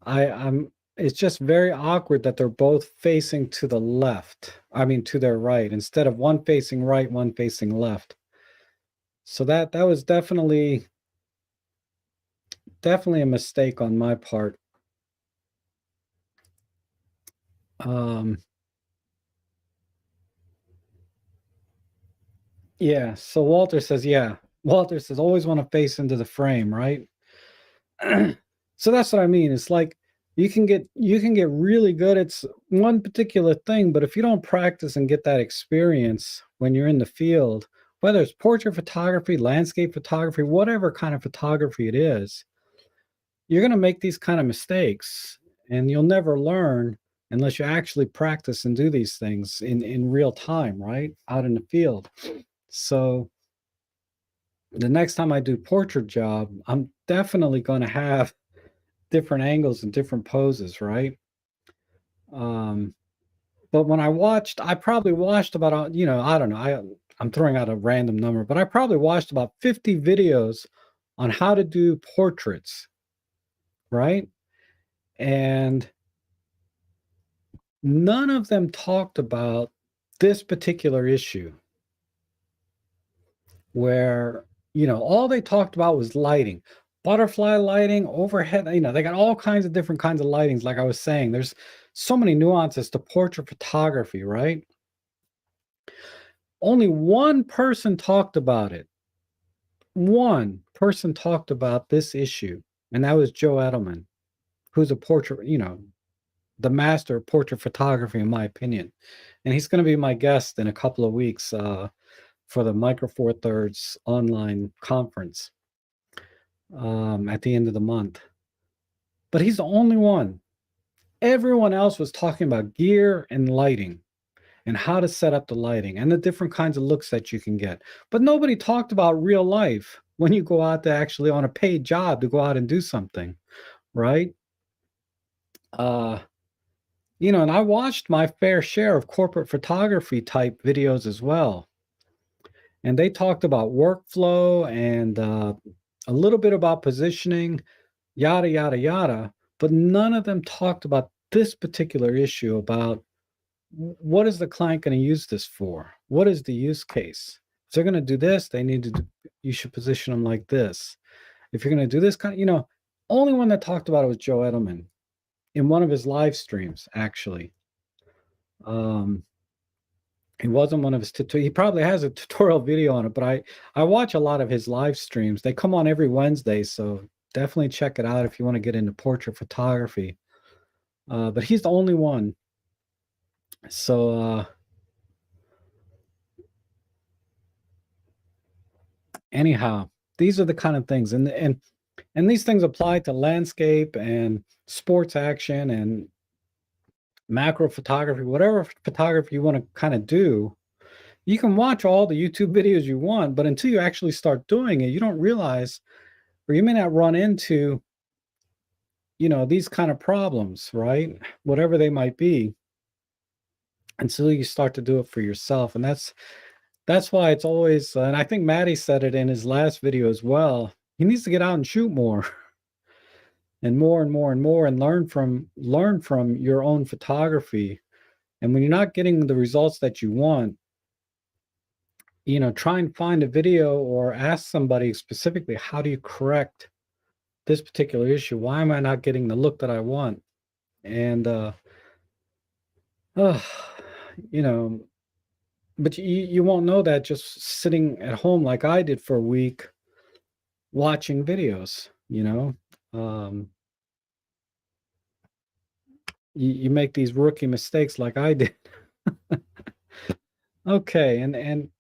I'm it's just very awkward that they're both facing to the left. I mean to their right instead of one facing right, one facing left. So that was definitely a mistake on my part. Um Yeah. So Walter says, yeah. Walter says, always want to face into the frame, right? So that's what I mean. It's like you can get really good at one particular thing, but if you don't practice and get that experience when you're in the field, whether it's portrait photography, landscape photography, whatever kind of photography it is, you're going to make these kind of mistakes, and you'll never learn unless you actually practice and do these things in real time, right? Out in the field. So the next time I do portrait job, I'm definitely going to have different angles and different poses, right? Um, but when I probably watched about, I don't know, I'm throwing out a random number, but I probably watched about 50 videos on how to do portraits, right? And none of them talked about this particular issue where, all they talked about was lighting, butterfly lighting, overhead. They got all kinds of different kinds of lightings. Like I was saying, there's so many nuances to portrait photography, right? Only one person talked about it. One person talked about this issue, and that was Joe Edelman, who's a portrait, the master of portrait photography, in my opinion. And he's going to be my guest in a couple of weeks for the Micro Four Thirds online conference at the end of the month. But he's the only one. Everyone else was talking about gear and lighting and how to set up the lighting and the different kinds of looks that you can get. But nobody talked about real life when you go out to actually on a paid job to go out and do something, right? Uh, and I watched my fair share of corporate photography type videos as well. And they talked about workflow and a little bit about positioning, yada, yada, yada. But none of them talked about this particular issue about what is the client going to use this for? What is the use case? If they're going to do this, you should position them like this. If you're going to do this only one that talked about it was Joe Edelman in one of his live streams, actually. Um, it wasn't one of his he probably has a tutorial video on it, but I watch a lot of his live streams. They come on every Wednesday, so definitely check it out if you want to get into portrait photography. But he's the only one. So anyhow, these are the kind of things, and these things apply to landscape and sports action and macro photography, whatever photography you want to kind of do. You can watch all the YouTube videos you want, but until you actually start doing it, you don't realize, or you may not run into, these kind of problems, right? Whatever they might be, until you start to do it for yourself. And that's why it's always, and I think Maddie said it in his last video as well. He needs to get out and shoot more and more and more and more and learn from your own photography. And when you're not getting the results that you want, try and find a video or ask somebody specifically, how do you correct this particular issue? Why am I not getting the look that I want? And uh, you know, but you won't know that just sitting at home like I did for a week watching videos, you make these rookie mistakes like I did. Okay, and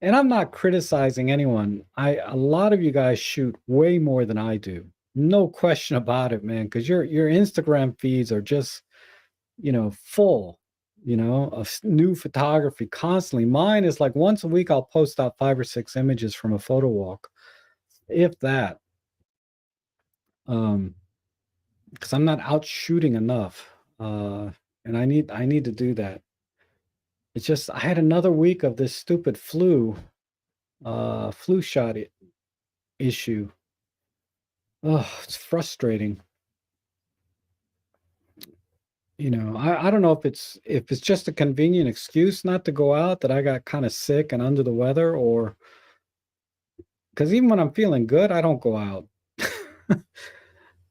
I'm not criticizing anyone. A lot of you guys shoot way more than I do. No question about it, man, because your Instagram feeds are just, full, of new photography constantly. Mine is like once a week I'll post out 5 or 6 images from a photo walk, if that. Because I'm not out shooting enough. And I need to do that. It's just I had another week of this stupid flu shot issue. Oh, it's frustrating. I don't know if it's just a convenient excuse not to go out that I got kind of sick and under the weather, or because even when I'm feeling good, I don't go out.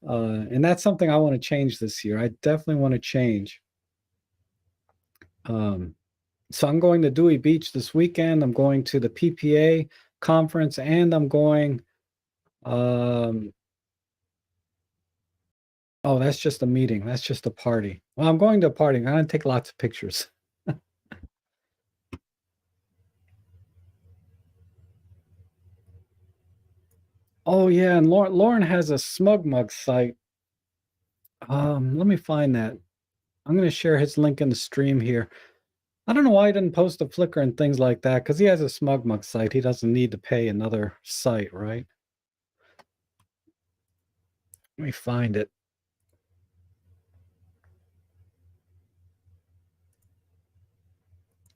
And that's something I want to change this year. I definitely want to change. Um, So I'm going to Dewey Beach this weekend. I'm going to the PPA conference, and I'm going. Oh, that's just a meeting. That's just a party. Well, I'm going to a party. I'm going to take lots of pictures. Oh yeah, and Lauren has a smug mug site. Let me find that. I'm going to share his link in the stream here. I don't know why he didn't post a Flickr and things like that, because he has a smug mug site. He doesn't need to pay another site, right? Let me find it.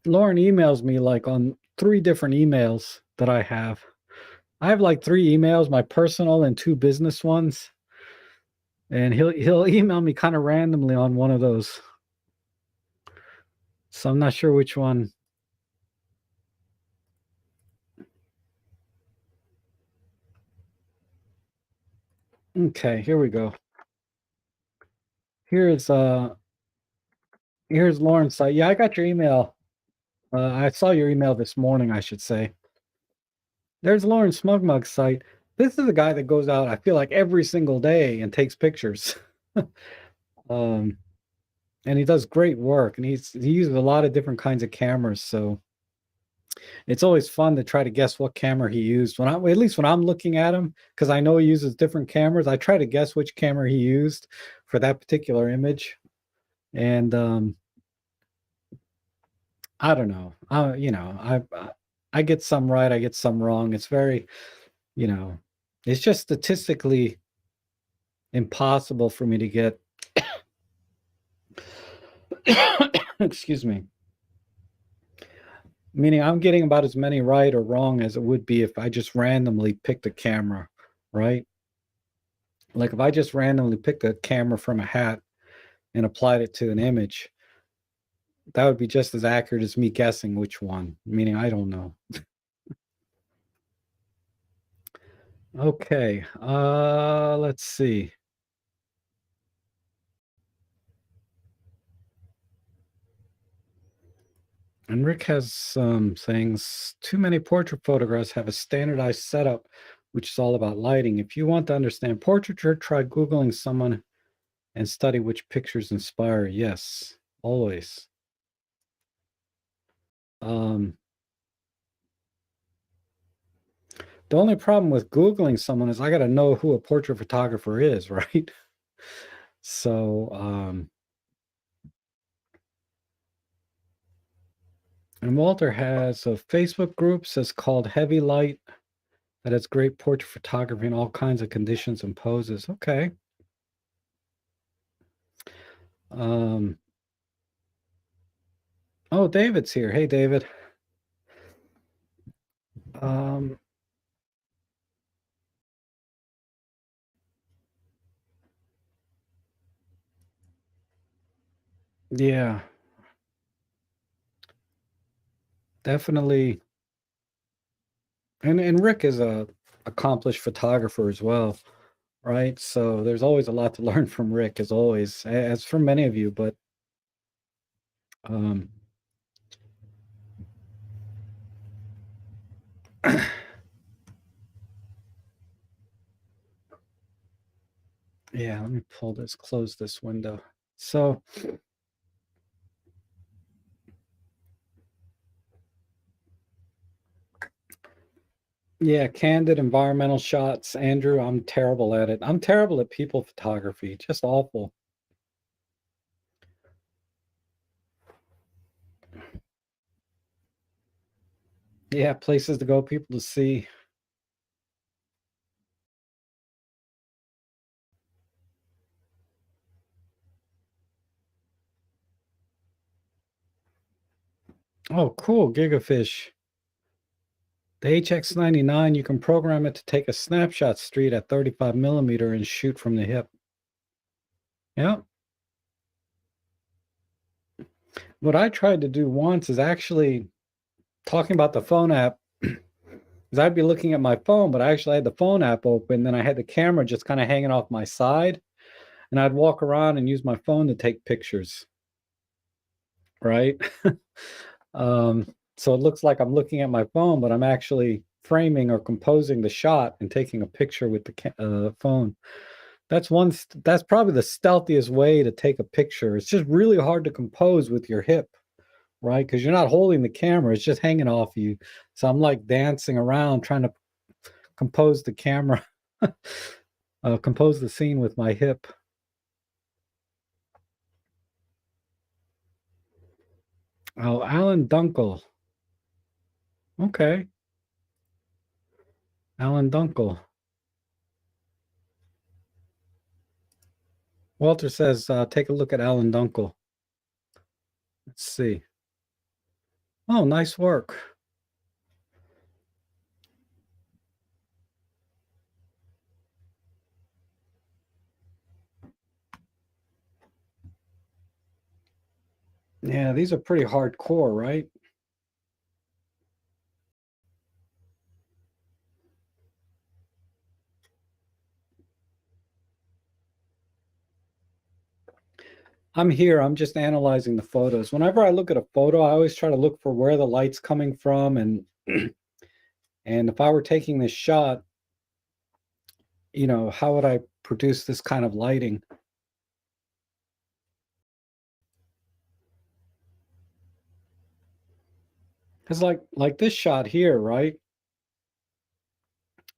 Lauren emails me like on 3 different emails that I have. I have like 3 emails, my personal and 2 business ones. And he'll email me kind of randomly on one of those. So I'm not sure which one. Okay, here we go. Here's Lauren's site. Yeah, I got your email. I saw your email this morning, I should say. There's Lauren Smugmug site. This is a guy that goes out, I feel like, every single day and takes pictures. And he does great work, and he uses a lot of different kinds of cameras. So it's always fun to try to guess what camera he used. At least when I'm looking at him, because I know he uses different cameras, I try to guess which camera he used for that particular image. And I don't know. I get some right, I get some wrong. It's very, it's just statistically impossible for me to get. Excuse me. Meaning I'm getting about as many right or wrong as it would be if I just randomly picked a camera, right? Like if I just randomly picked a camera from a hat and applied it to an image, that would be just as accurate as me guessing which one, meaning I don't know. Okay, let's see. And Rick has some things. Too many portrait photographs have a standardized setup, which is all about lighting. If you want to understand portraiture, try Googling someone and study which pictures inspire. Yes, always. The only problem with Googling someone is I got to know who a portrait photographer is, right? So, and Walter has a Facebook group that's called Heavy Light that has great portrait photography in all kinds of conditions and poses. Okay. Oh, David's here. Hey, David. Yeah, definitely. And Rick is a accomplished photographer as well, right? So there's always a lot to learn from Rick, as always, as from many of you. But um, yeah, let me close this window. So yeah, candid environmental shots. Andrew, I'm terrible at it. I'm terrible at people photography, just awful. Yeah, places to go, people to see. Oh, cool, Gigafish. The HX99, you can program it to take a snapshot street at 35 millimeter and shoot from the hip. Yeah. What I tried to do once is actually talking about the phone app, is I'd be looking at my phone, but I actually had the phone app open, then I had the camera just kind of hanging off my side, and I'd walk around and use my phone to take pictures, right? So it looks like I'm looking at my phone, but I'm actually framing or composing the shot and taking a picture with the phone. That's probably the stealthiest way to take a picture. It's just really hard to compose with your hip, right? Because you're not holding the camera, it's just hanging off you. So I'm like dancing around trying to compose the camera, compose the scene with my hip. Oh, Alan Dunkel. Okay. Alan Dunkel. Walter says, take a look at Alan Dunkel. Let's see. Oh, nice work. Yeah, these are pretty hardcore, right? I'm here. I'm just analyzing the photos. Whenever I look at a photo, I always try to look for where the light's coming from, and and if I were taking this shot, how would I produce this kind of lighting? Because like this shot here, right?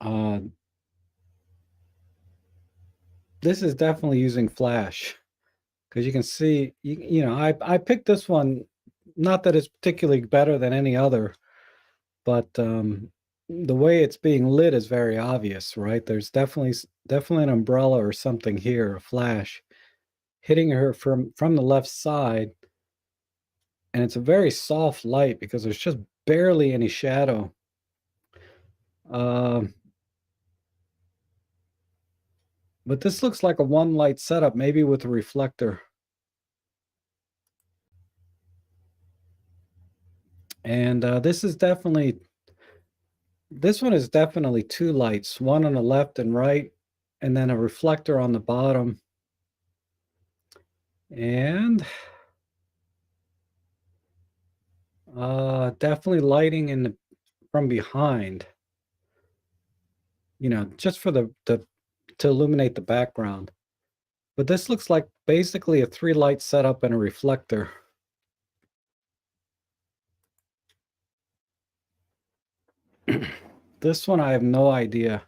Uh, this is definitely using flash because you can see, I picked this one, not that it's particularly better than any other, but the way it's being lit is very obvious, right? There's definitely an umbrella or something here, a flash hitting her from the left side, and it's a very soft light because there's just barely any shadow. Um, but this looks like a one light setup, maybe with a reflector. And this one is definitely two lights, one on the left and right, and then a reflector on the bottom. And definitely lighting from behind, just for to illuminate the background. But this looks like basically a three light setup and a reflector. This one I have no idea.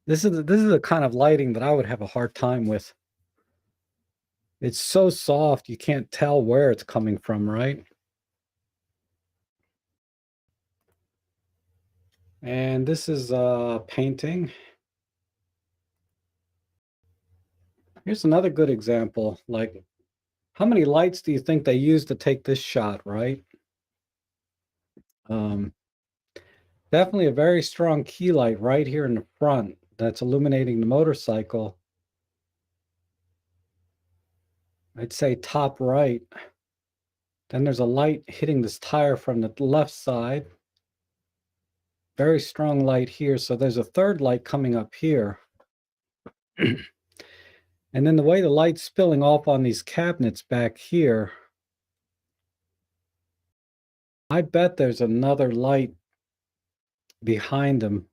This is the kind of lighting that I would have a hard time with. It's so soft you can't tell where it's coming from, right? And this is painting. Here's another good example. Like, how many lights do you think they used to take this shot, right? Um, Definitely a very strong key light right here in the front that's illuminating the motorcycle. I'd say top right. Then there's a light hitting this tire from the left side. Very strong light here. So there's a third light coming up here. And then the way the light's spilling off on these cabinets back here, I bet there's another light behind them.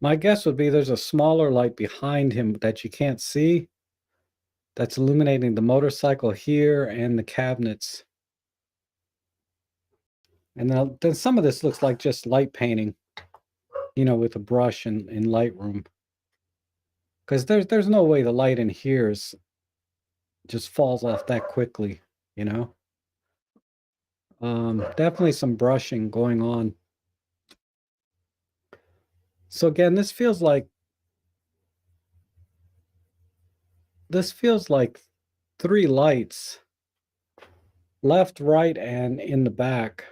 My guess would be there's a smaller light behind him that you can't see that's illuminating the motorcycle here and the cabinets. And then some of this looks like just light painting, with a brush in Lightroom. Because there's no way the light in here just falls off that quickly, you know? Definitely some brushing going on. So again, this feels like three lights, left, right, and in the back.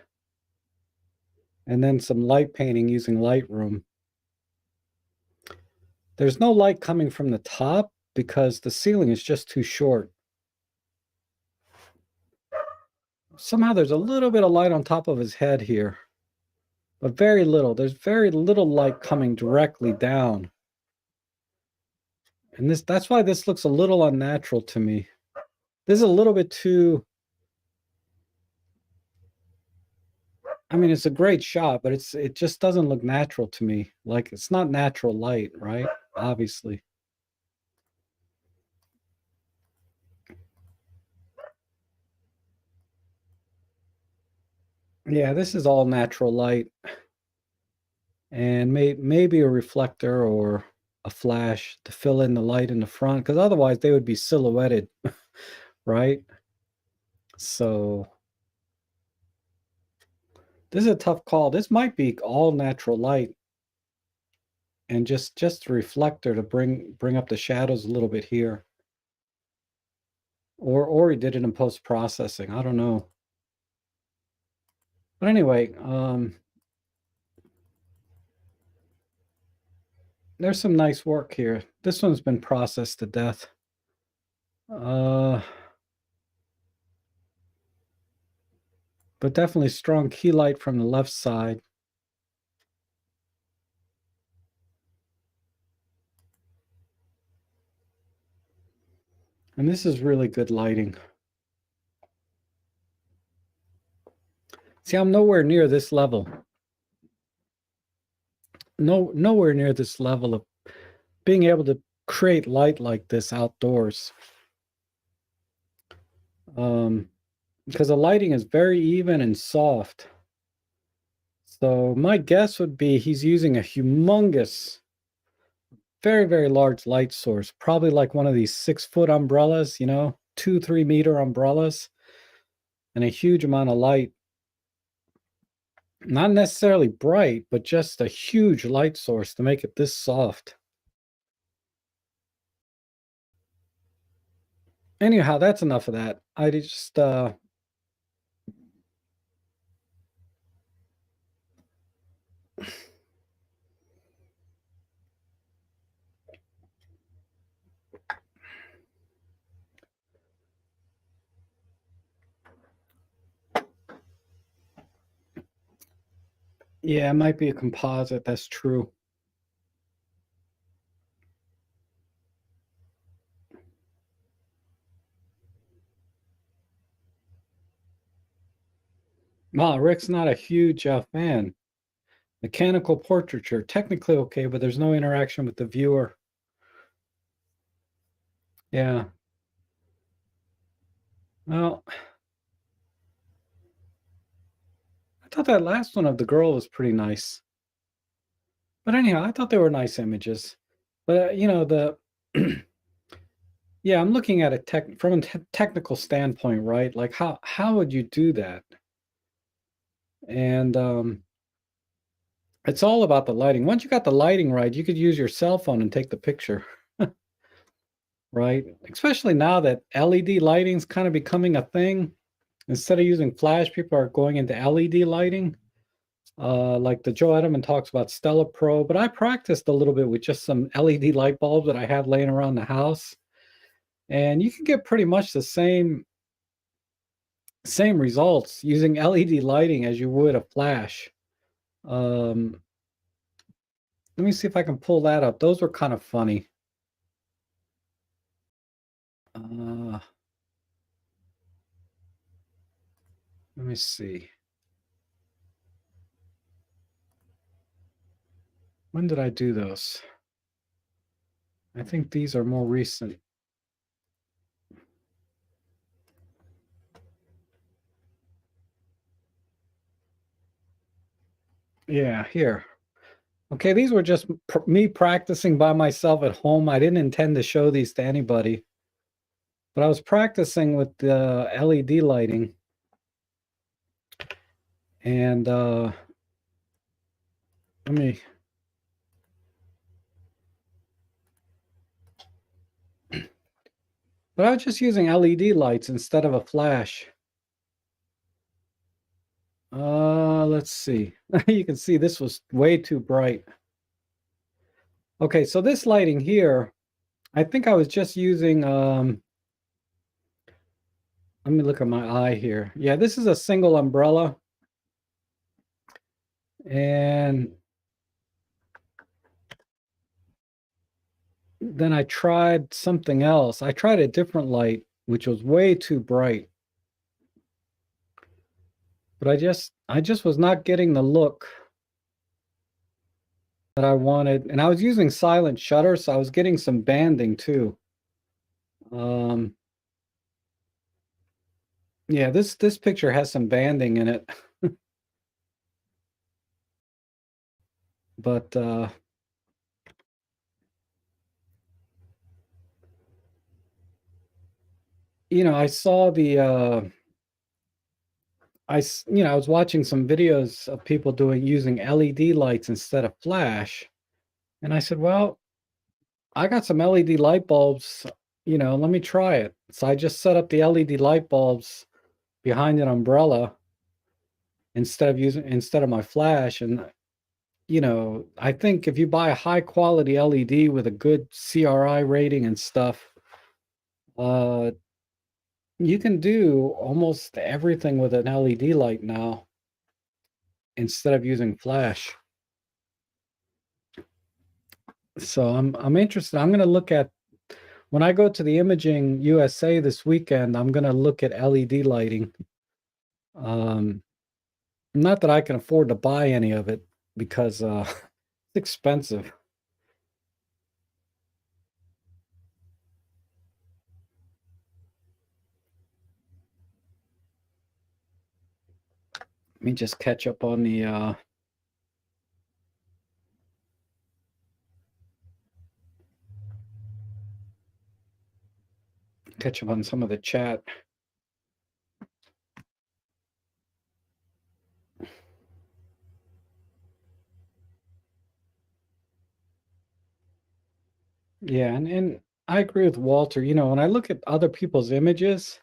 And then some light painting using Lightroom. There's no light coming from the top because the ceiling is just too short. Somehow there's a little bit of light on top of his head here, but very little. There's very little light coming directly down. And that's why this looks a little unnatural to me. This is a little bit too, I mean, it's a great shot, but it just doesn't look natural to me. Like it's not natural light, right? Obviously. Yeah, this is all natural light and maybe a reflector or a flash to fill in the light in the front because otherwise they would be silhouetted, right? So this is a tough call. This might be all natural light and just a reflector to bring up the shadows a little bit here. Or he did it in post-processing. I don't know. But anyway, there's some nice work here. This one's been processed to death. But definitely strong key light from the left side. And this is really good lighting. See, I'm nowhere near this level. Nowhere near this level of being able to create light like this outdoors. Because the lighting is very even and soft. So my guess would be he's using a humongous, very, very large light source, probably like one of these 6-foot umbrellas, 2-3 meter umbrellas, and a huge amount of light. Not necessarily bright, but just a huge light source to make it this soft. Anyhow, that's enough of that. I just yeah, it might be a composite, that's true. Wow, Rick's not a huge fan. Mechanical portraiture, technically okay, but there's no interaction with the viewer. Yeah. Well, I thought that last one of the girl was pretty nice. But anyhow, I thought they were nice images. But the yeah, I'm looking at it from a technical standpoint, right? Like how would you do that? And it's all about the lighting. Once you got the lighting right, you could use your cell phone and take the picture. Right? Especially now that LED lighting's kind of becoming a thing. Instead of using flash, people are going into LED lighting. Like the Joe Edelman talks about Stella Pro, but I practiced a little bit with just some LED light bulbs that I have laying around the house. And you can get pretty much the same results using LED lighting as you would a flash. Let me see if I can pull that up. Those were kind of funny. Let me see. When did I do those? I think these are more recent. Yeah, here. Okay, these were just me practicing by myself at home. I didn't intend to show these to anybody, but I was practicing with the LED lighting. And let me, but I was just using LED lights instead of a flash. Let's see. You can see this was way too bright. Okay, so this lighting here, I think I was just using, let me look at my eye here. Yeah, this is a single umbrella. And then I tried something else. I tried a different light which was way too bright. But I just was not getting the look that I wanted. And I was using silent shutter, so I was getting some banding too. Yeah, this picture has some banding in it. But you know, I saw the I was watching some videos of people using LED lights instead of flash, and I said, "Well, I got some LED light bulbs, let me try it." So I just set up the LED light bulbs behind an umbrella instead of my flash, and I think if you buy a high quality LED with a good CRI rating and stuff, uh, you can do almost everything with an LED light now instead of using flash. So I'm interested. I'm going to look at when I go to the Imaging USA this weekend. I'm going to look at LED lighting. Um, Not that I can afford to buy any of it because it's expensive. Let me just catch up on the some of the chat. Yeah, and I agree with Walter. When I look at other people's images,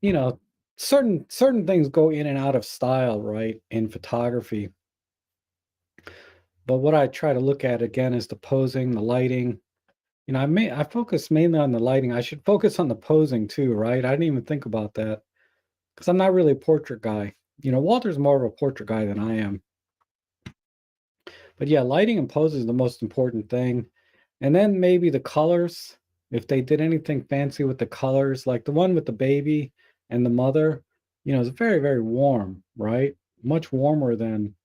you know, certain things go in and out of style, right, in photography. But what I try to look at again is the posing, the lighting. I focus mainly on the lighting. I should focus on the posing too, right? I didn't even think about that because I'm not really a portrait guy. Walter's more of a portrait guy than I am. But yeah, lighting and pose is the most important thing. And then maybe the colors, if they did anything fancy with the colors, like the one with the baby and the mother, it's very, very warm, right? Much warmer than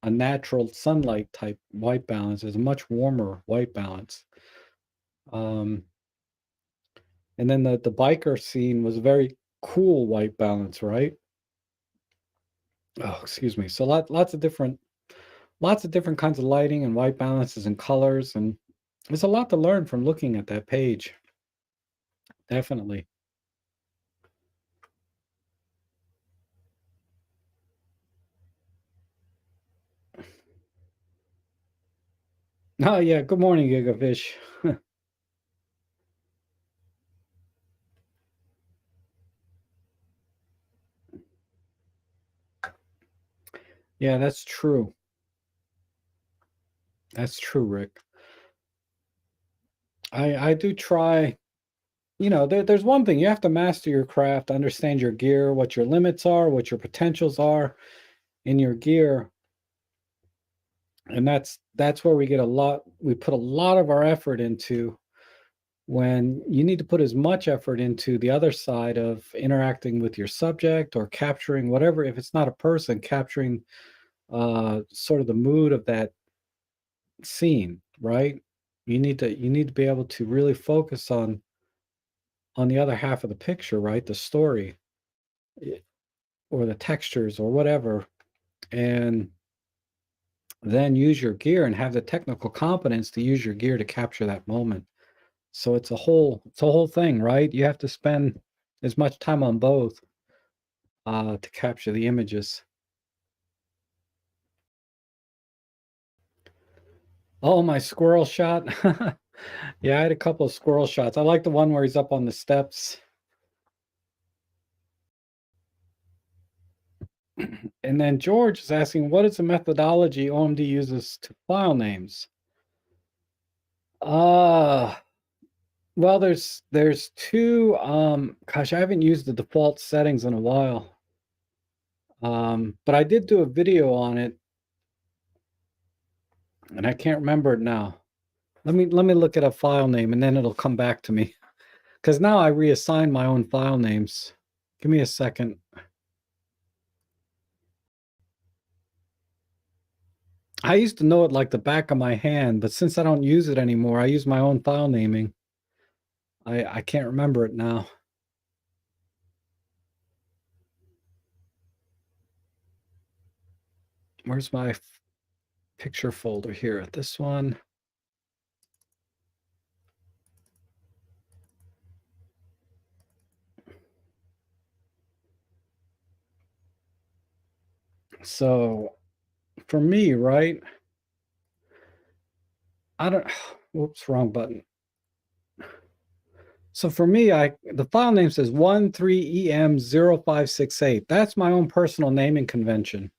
a natural sunlight type white balance. Is a much warmer white balance. Um, and then the biker scene was a very cool white balance, right? Oh, excuse me. So lots of different kinds of lighting and white balances and colors, and there's a lot to learn from looking at that page. Definitely. Oh yeah, good morning, Gigafish. Yeah, that's true. That's true, Rick. I do try, there's one thing, you have to master your craft, understand your gear, what your limits are, what your potentials are in your gear. And that's where we put a lot of our effort into when you need to put as much effort into the other side of interacting with your subject or capturing whatever, if it's not a person, capturing sort of the mood of that scene, right? You need to be able to really focus on the other half of the picture, right? The story eh, or the textures or whatever, and then use your gear and have the technical competence to use your gear to capture that moment. So it's a whole thing, right? You have to spend as much time on both to capture the images. Oh, my squirrel shot. Yeah, I had a couple of squirrel shots. I like the one where he's up on the steps. And then George is asking, what is the methodology OMD uses to file names? Uh, well, there's two. Gosh, I haven't used the default settings in a while. But I did do a video on it, and I can't remember it now. Let me look at a file name, and then it'll come back to me because now I reassign my own file names. Give me a second. I used to know it like the back of my hand, but since I don't use it anymore, I use my own file naming. I can't remember it now. Where's my picture folder here? This one. So for me, right? I don't, whoops, wrong button. So for me, the file name says 13EM0568. That's my own personal naming convention.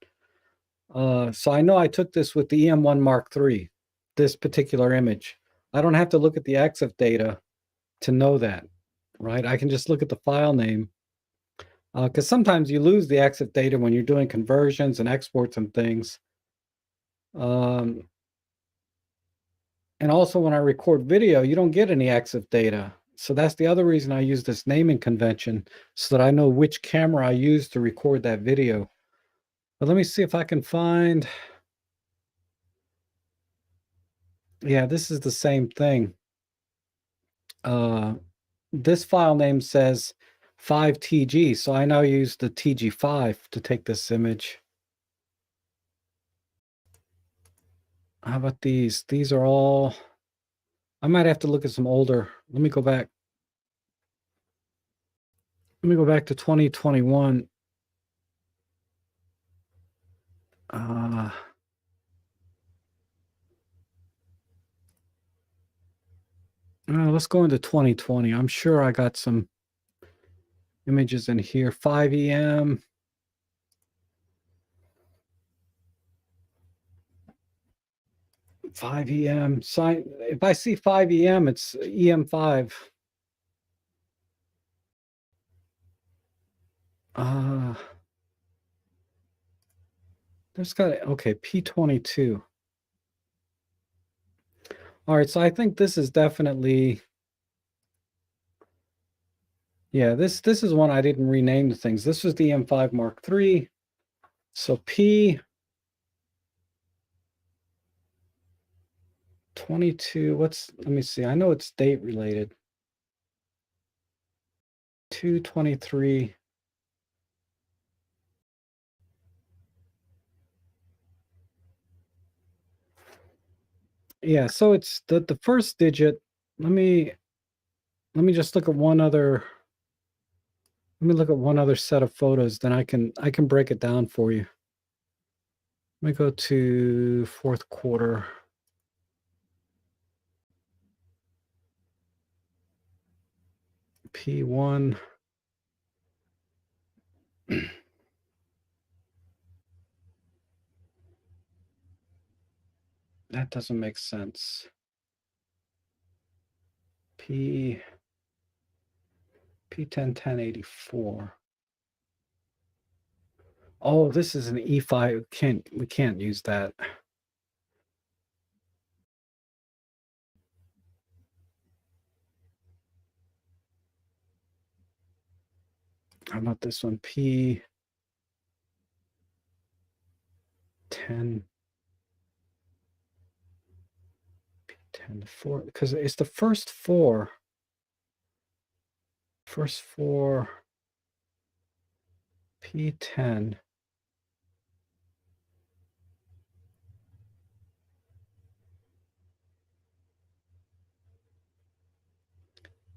So I know I took this with the EM1 Mark III, this particular image. I don't have to look at the EXIF data to know that, right? I can just look at the file name, because sometimes you lose the EXIF data when you're doing conversions and exports and things. And also when I record video, you don't get any EXIF data. So that's the other reason I use this naming convention, so that I know which camera I use to record that video. But let me see if I can find. Yeah, this is the same thing. This file name says 5TG, so I now use the TG5 to take this image. How about these? These are all, I might have to look at some older. Let me go back. Let me go back to 2021. Let's go into 2020. I'm sure I got some images in here. 5EM. If I see 5EM, it's EM5. There's got, okay, P22. All right, so I think this is definitely, yeah, this is one I didn't rename the things. This was the M5 Mark III. So P22, let me see. I know it's date related. 223. Yeah, so it's the first digit. Let me just look at one other. Let me look at one other set of photos, then I can break it down for you. Let me go to fourth quarter. P1. That doesn't make sense. P101084. Oh, this is an E5. We can't use that. How about this one? P10 4, because it's the first four. First four. P10.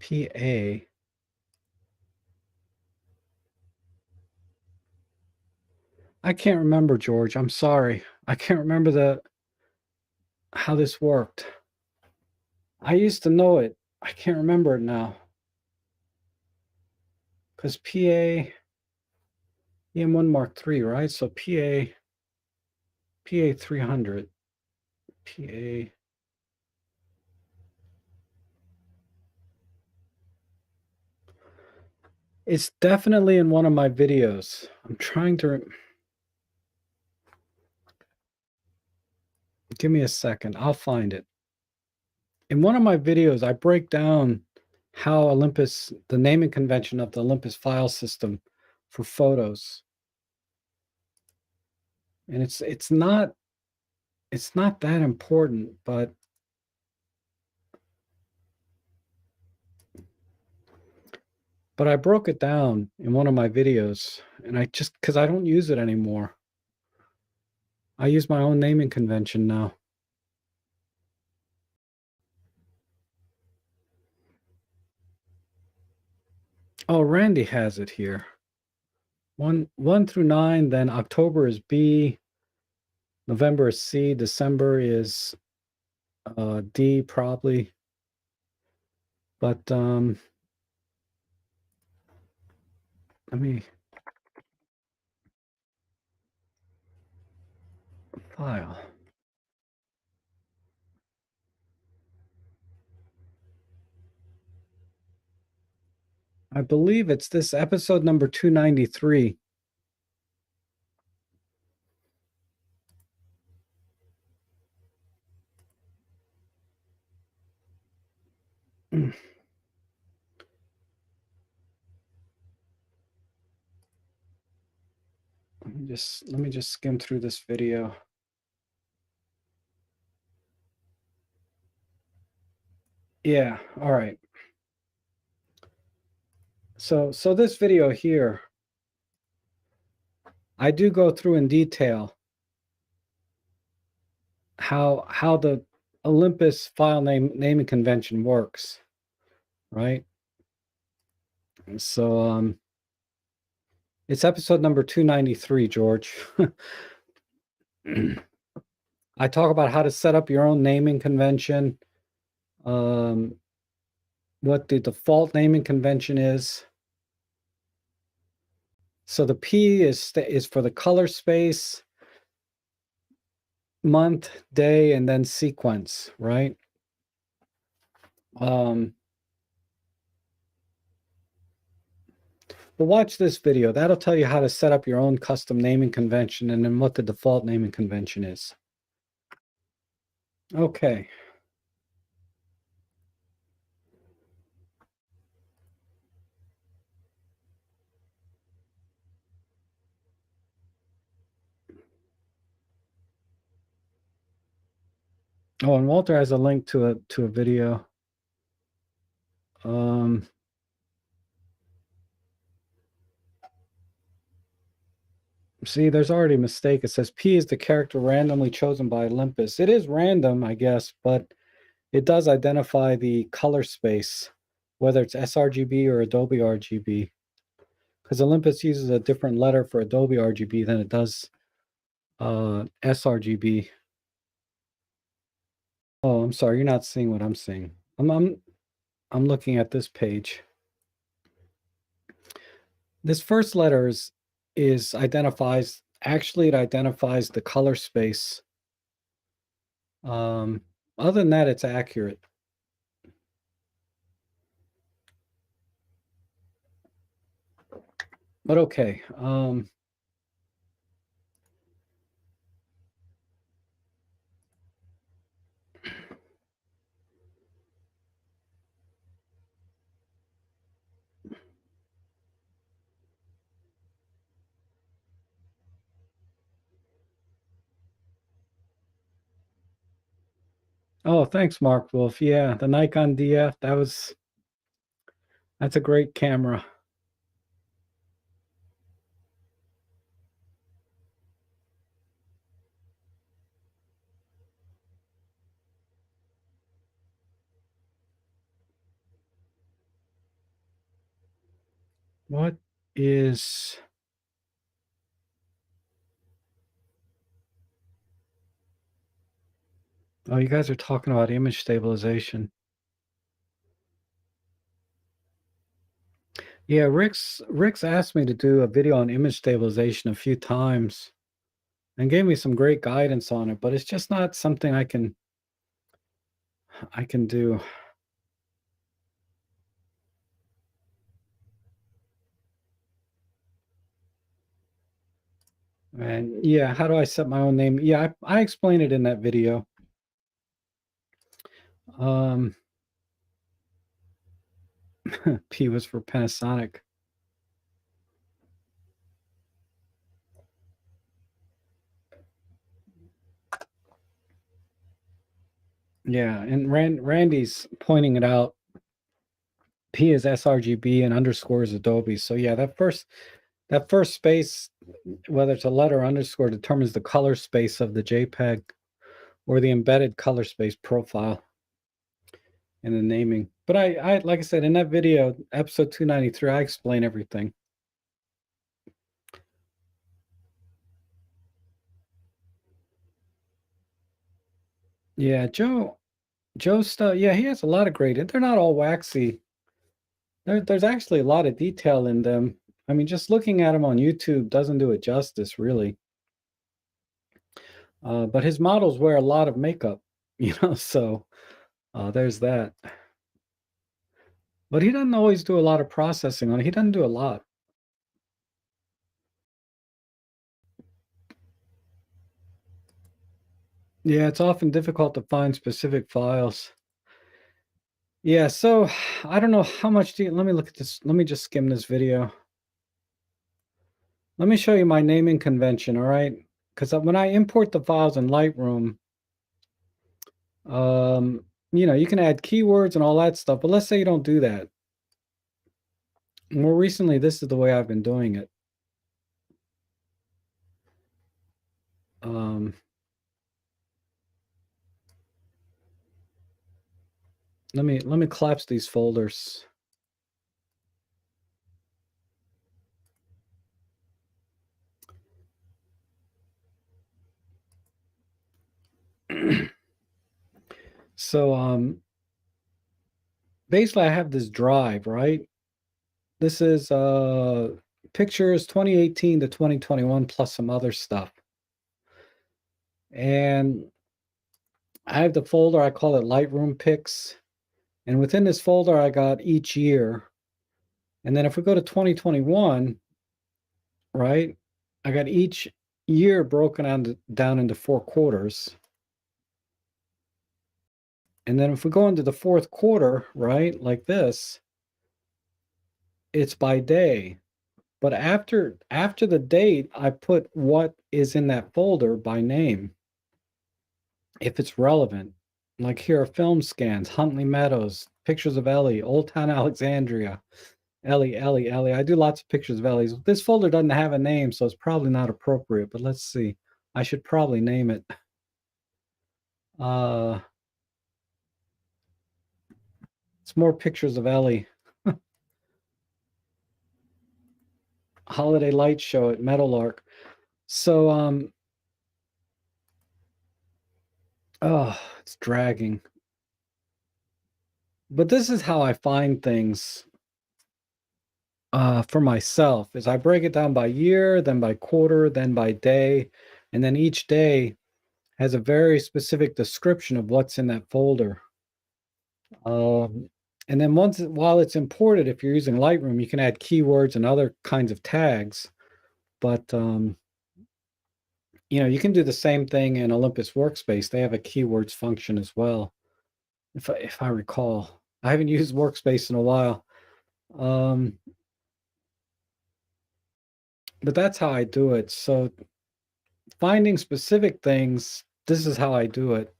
PA. I can't remember, George. I'm sorry. I can't remember how this worked. I used to know it. I can't remember it now. Because PA EM1 Mark III, right? So PA 300. PA. It's definitely in one of my videos. I'm trying to. Give me a second. I'll find it. In one of my videos, I break down how Olympus, the naming convention of the Olympus file system for photos. And it's not that important, but I broke it down in one of my videos, and I just, because I don't use it anymore. I use my own naming convention now. Oh, Randy has it here. 1 through 9, then October is B, November is C, December is D probably. But let me file. I believe it's this episode number 293. Let me just skim through this video. Yeah, all right. So this video here, I do go through in detail how the Olympus file naming convention works, right? So it's episode number 293, George. I talk about how to set up your own naming convention, what the default naming convention is. So the P is for the color space, month, day, and then sequence, right? But watch this video. That'll tell you how to set up your own custom naming convention and then what the default naming convention is. Okay. Oh, and Walter has a link to a video. See, there's already a mistake. It says P is the character randomly chosen by Olympus. It is random, I guess, but it does identify the color space, whether it's sRGB or Adobe RGB, because Olympus uses a different letter for Adobe RGB than it does sRGB. Oh, I'm sorry, you're not seeing what I'm seeing. I'm looking at this page. This first letter identifies the color space. Other than that, it's accurate. But okay. Oh, thanks, Mark Wolf. Yeah, the Nikon DF, that's a great camera. What is Oh, you guys are talking about image stabilization. Yeah, Rick's asked me to do a video on image stabilization a few times and gave me some great guidance on it, but it's just not something I can do. And yeah, how do I set my own name? Yeah, I explained it in that video. P was for Panasonic. Yeah, and Randy's pointing it out. P is sRGB and underscore is Adobe. So yeah, that first space, whether it's a letter or underscore, determines the color space of the JPEG or the embedded color space profile and the naming. But I like I said in that video, episode 293, I explain everything. Yeah, Joe stuff. Yeah, he has a lot of great. They're not all waxy. There's actually a lot of detail in them. I mean, just looking at him on YouTube doesn't do it justice, really. But his models wear a lot of makeup, so there's that. But he doesn't always do a lot of processing on it. He doesn't do a lot. Yeah, it's often difficult to find specific files. Yeah, so I don't know how much let me look at this. Let me just skim this video. Let me show you my naming convention, all right? Because when I import the files in Lightroom, you can add keywords and all that stuff, but let's say you don't do that. More recently, this is the way I've been doing it. Let me collapse these folders. So basically I have this drive, right? This is pictures 2018 to 2021 plus some other stuff. And I have the folder, I call it Lightroom Pics. And within this folder, I got each year. And then if we go to 2021, right, I got each year broken down into 4 quarters. And then if we go into the 4th quarter, right, like this, it's by day. But after the date, I put what is in that folder by name, if it's relevant. Like here are film scans, Huntley Meadows, pictures of Ellie, Old Town Alexandria, Ellie. I do lots of pictures of Ellie's. This folder doesn't have a name, so it's probably not appropriate, but let's see. I should probably name it. It's more pictures of Ellie. Holiday light show at Meadowlark. So, oh, it's dragging. But this is how I find things for myself, is I break it down by year, then by quarter, then by day, and then each day has a very specific description of what's in that folder. And then while it's imported, if you're using Lightroom, you can add keywords and other kinds of tags. But you can do the same thing in Olympus Workspace. They have a keywords function as well, if I recall. I haven't used Workspace in a while. But that's how I do it. So finding specific things, this is how I do it.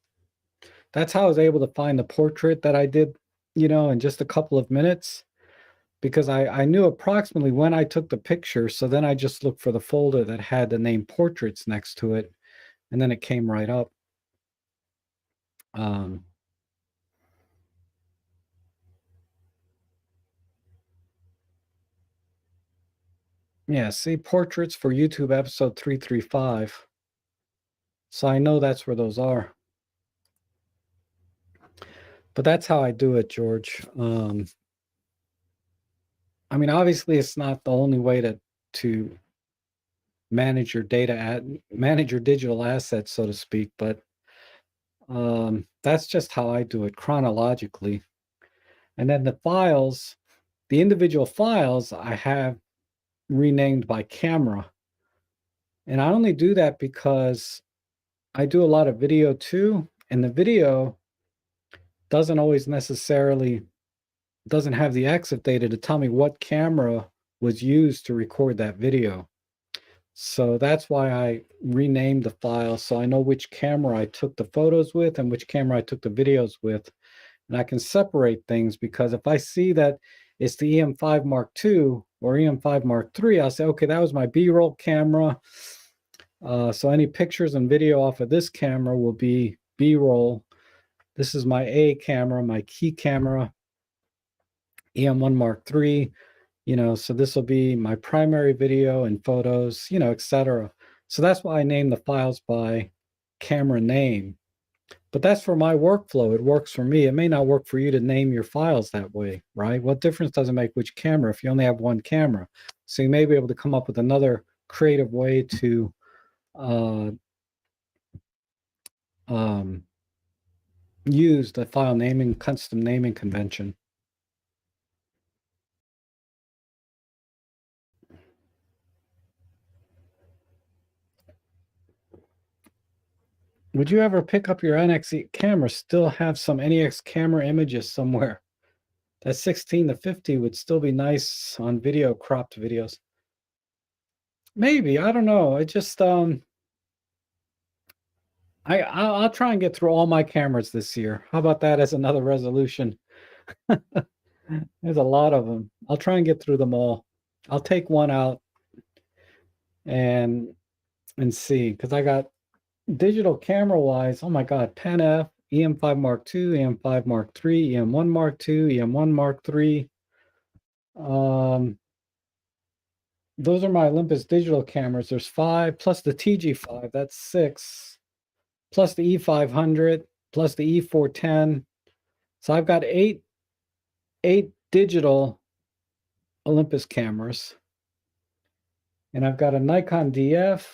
That's how I was able to find the portrait that I did, in just a couple of minutes, because I knew approximately when I took the picture. So then I just looked for the folder that had the name portraits next to it, and then it came right up. Yeah, see, portraits for YouTube episode 335. So I know that's where those are. But that's how I do it, George. I mean, obviously, it's not the only way to manage your manage your digital assets, so to speak. But that's just how I do it chronologically. And then the individual files, I have renamed by camera. And I only do that because I do a lot of video too, and the video doesn't always necessarily doesn't have the EXIF data to tell me what camera was used to record that video. So that's why I renamed the file, so I know which camera I took the photos with and which camera I took the videos with. And I can separate things, because if I see that it's the EM5 Mark II or EM5 Mark III, I'll say, okay, that was my B-roll camera. So any pictures and video off of this camera will be B-roll. This is my A camera, my key camera, EM1 Mark III. So this will be my primary video and photos, etc. So that's why I name the files by camera name. But that's for my workflow. It works for me. It may not work for you to name your files that way, right? What difference does it make which camera if you only have one camera? So you may be able to come up with another creative way to use the file naming, custom naming convention. Would you ever pick up your NX camera, still have some NEX camera images somewhere? That 16 to 50 would still be nice on video, cropped videos. Maybe, I don't know. I just I'll try and get through all my cameras this year. How about that as another resolution? There's a lot of them. I'll try and get through them all. I'll take one out and see, because I got digital camera wise, oh my god, Pen F, EM5 Mark II, EM5 Mark III, EM1 Mark II, EM1 Mark III. Those are my Olympus digital cameras. There's 5 plus the TG5, that's 6, plus the E500, plus the E410. So I've got eight digital Olympus cameras. And I've got a Nikon DF,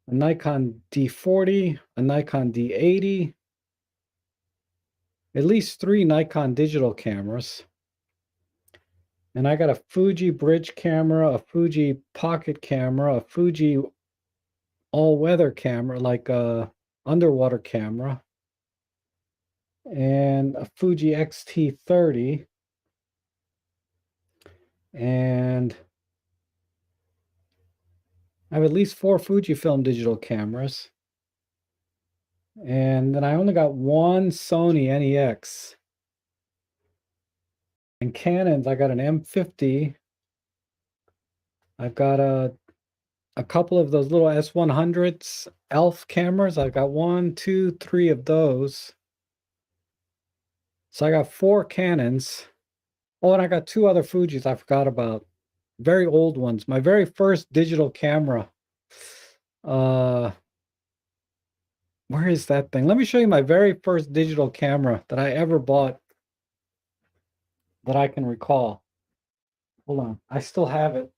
a Nikon D40, a Nikon D80, at least 3 Nikon digital cameras. And I got a Fuji bridge camera, a Fuji pocket camera, a Fuji all-weather camera, like a underwater camera, and a Fuji X-T30. And I have at least 4 Fujifilm digital cameras. And then I only got 1 Sony NEX. And Canons, I got an M50. I've got a couple of those little S100s ELPH cameras. I've got 1, 2, 3 of those. So I got 4 Canons. Oh, and I got 2 other Fujis I forgot about. Very old ones. My very first digital camera. Where is that thing? Let me show you my very first digital camera that I ever bought that I can recall. Hold on. I still have it.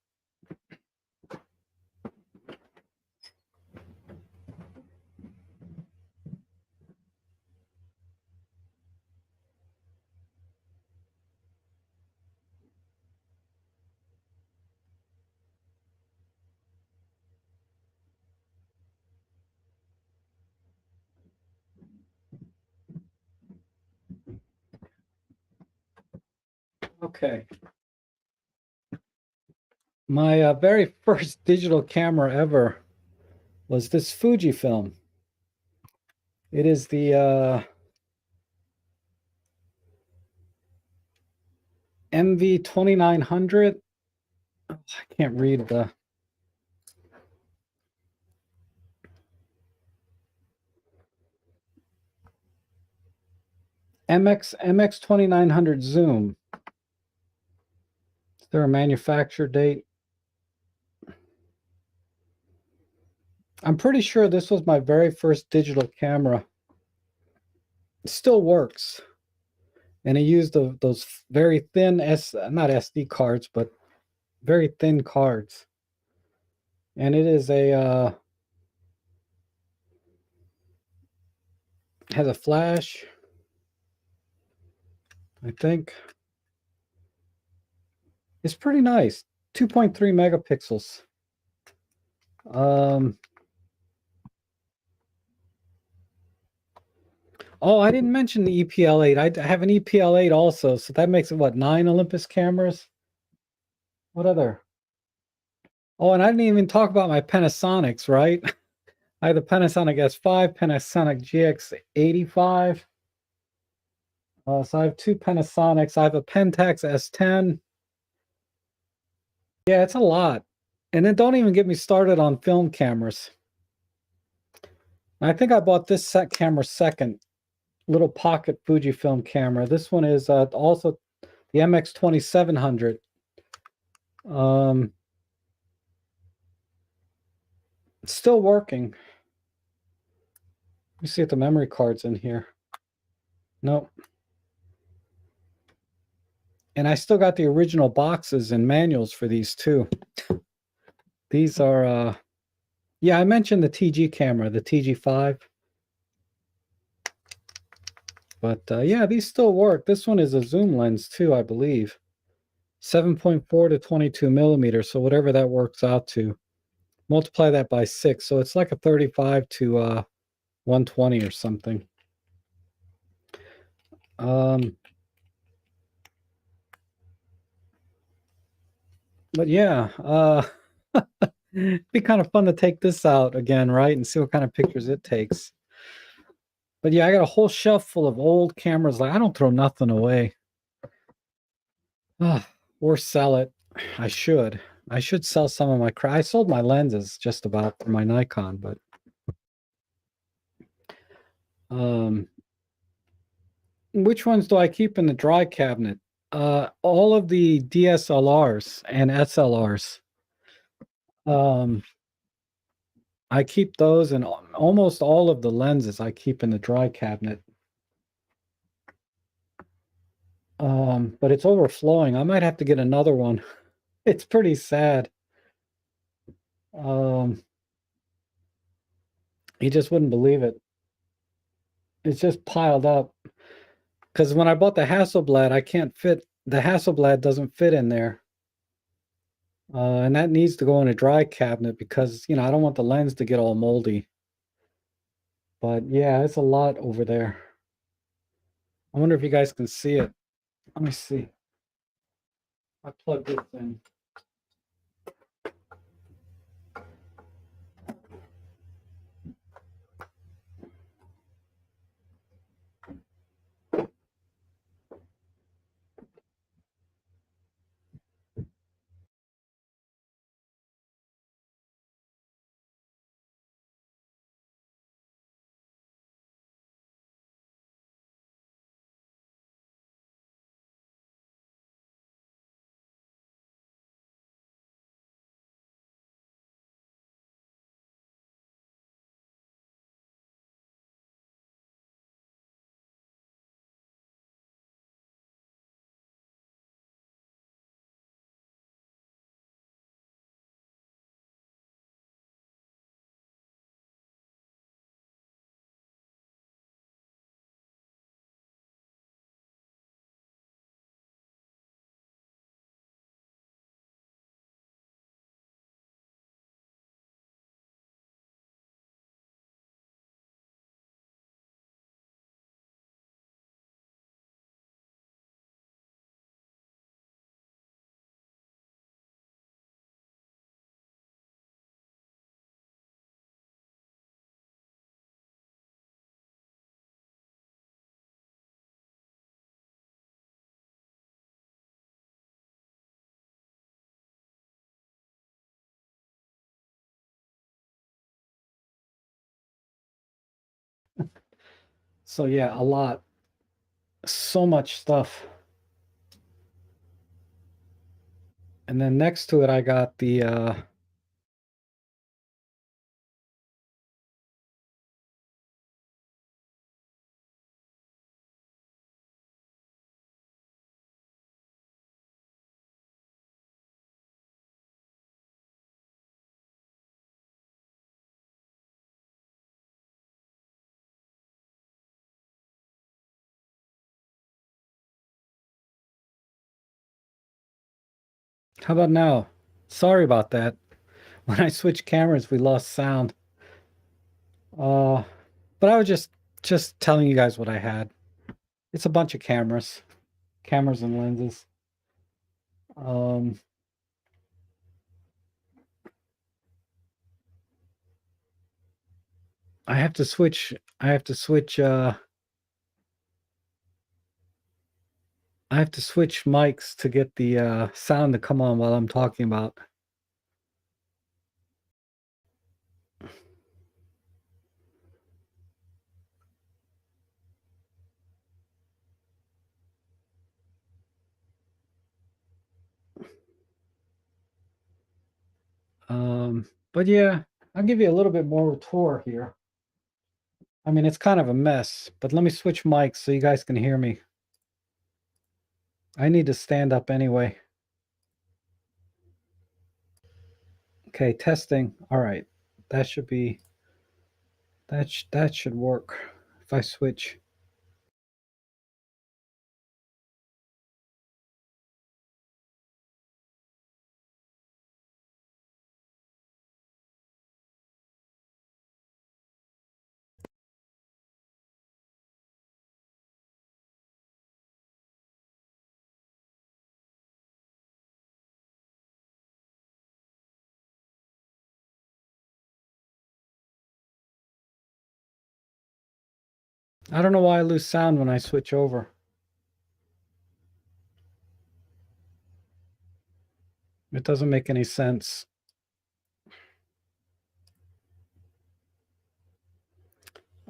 Okay. My very first digital camera ever was this Fujifilm. It is the MV2900. I can't read the MX2900 zoom. Is there a manufacture date? I'm pretty sure this was my very first digital camera. It still works. And it used those very thin, not SD cards, but very thin cards. And it is a, has a flash, I think. It's pretty nice. 2.3 megapixels. Oh, I didn't mention the EPL8. I have an EPL8 also, so that makes it what, 9 Olympus cameras? What other? Oh, and I didn't even talk about my Panasonics, right? I have the Panasonic S5, Panasonic GX85. So I have two Panasonics. I have a Pentax S10. Yeah, it's a lot. And then don't even get me started on film cameras. I think I bought this set camera second, little pocket Fujifilm camera. This one is also the MX2700. It's still working. Let me see if the memory card's in here. Nope. And I still got the original boxes and manuals for these too. These are, yeah, I mentioned the TG camera, the TG5. But yeah, these still work. This one is a zoom lens too, I believe. 7.4 to 22 millimeters. So whatever that works out to, multiply that by 6. So it's like a 35 to 120 or something. But yeah, it'd be kind of fun to take this out again, right? And see what kind of pictures it takes. But yeah, I got a whole shelf full of old cameras. Like, I don't throw nothing away. Or sell it. I should. I should sell some of my crap. I sold my lenses just about for my Nikon, but which ones do I keep in the dry cabinet? All of the DSLRs and SLRs. I keep those, and almost all of the lenses I keep in the dry cabinet. But it's overflowing. I might have to get another one. It's pretty sad. You just wouldn't believe it. It's just piled up. Because when I bought the Hasselblad, I can't fit, the Hasselblad doesn't fit in there. And that needs to go in a dry cabinet because, you know, I don't want the lens to get all moldy. But yeah, it's a lot over there. I wonder if you guys can see it. Let me see. I plugged this in. So yeah, a lot. So much stuff. And then next to it, I got the how about now? Sorry about that. When I switched cameras, we lost sound. But I was just just telling you guys what I had. It's a bunch of cameras and lenses. Um, I have to switch. I have to switch. I have to switch mics to get the sound to come on while I'm talking about. But yeah, I'll give you a little bit more tour here. I mean, it's kind of a mess, but let me switch mics so you guys can hear me. I need to stand up anyway. Okay, testing. All right. That should be that should work if I switch. I don't know why I lose sound when I switch over. It doesn't make any sense.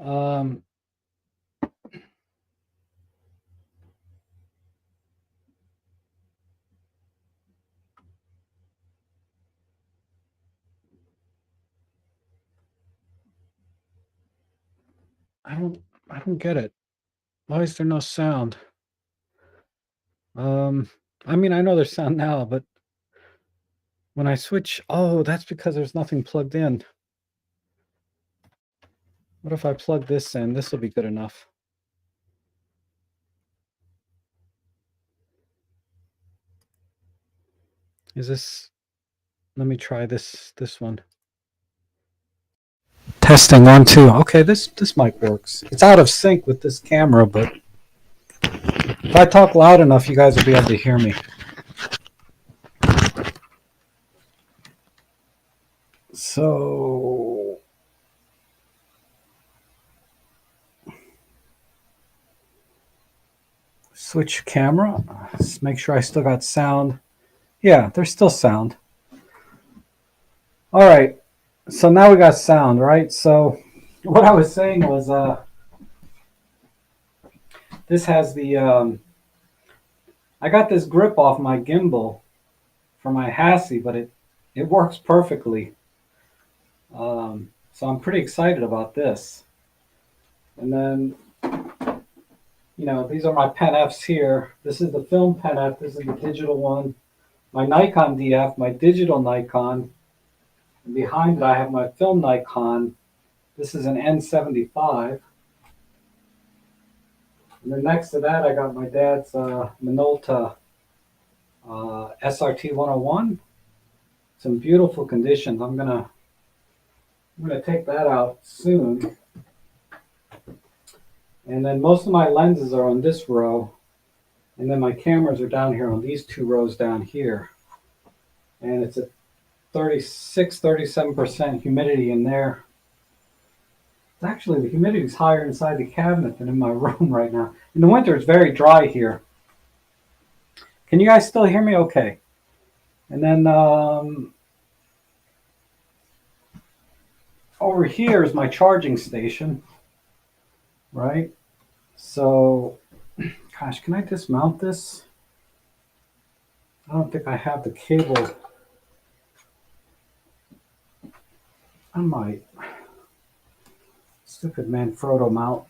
Um, I don't get it. Why is there no sound? I mean, I know there's sound now, but when I switch, oh, that's because there's nothing plugged in. What if I plug this in? This will be good enough. Is this, let me try this one. Testing 1 2. Okay, this mic works. It's out of sync with this camera, but if I talk loud enough, you guys will be able to hear me. So switch camera. Let's make sure I still got sound. Yeah, there's still sound. All right. So now we got sound, right? So what I was saying was this has the I got this grip off my gimbal for my Hassie, but it works perfectly. So I'm pretty excited about this. And then, you know, these are my Pen Fs here. This is the film Pen F. This is the digital one. My Nikon DF, my digital Nikon. And behind it, I have my film Nikon. This is an N75. And then next to that, I got my dad's Minolta SRT 101. It's in beautiful conditions. I'm gonna take that out soon. And then most of my lenses are on this row. And then my cameras are down here on these 2 rows down here. And it's at 36, 37% humidity in there. Actually, the humidity is higher inside the cabinet than in my room right now. In the winter, it's very dry here. Can you guys still hear me okay? And then over here is my charging station, right? So, gosh, can I dismount this? I don't think I have the cable. I might. Stupid Manfrotto mount.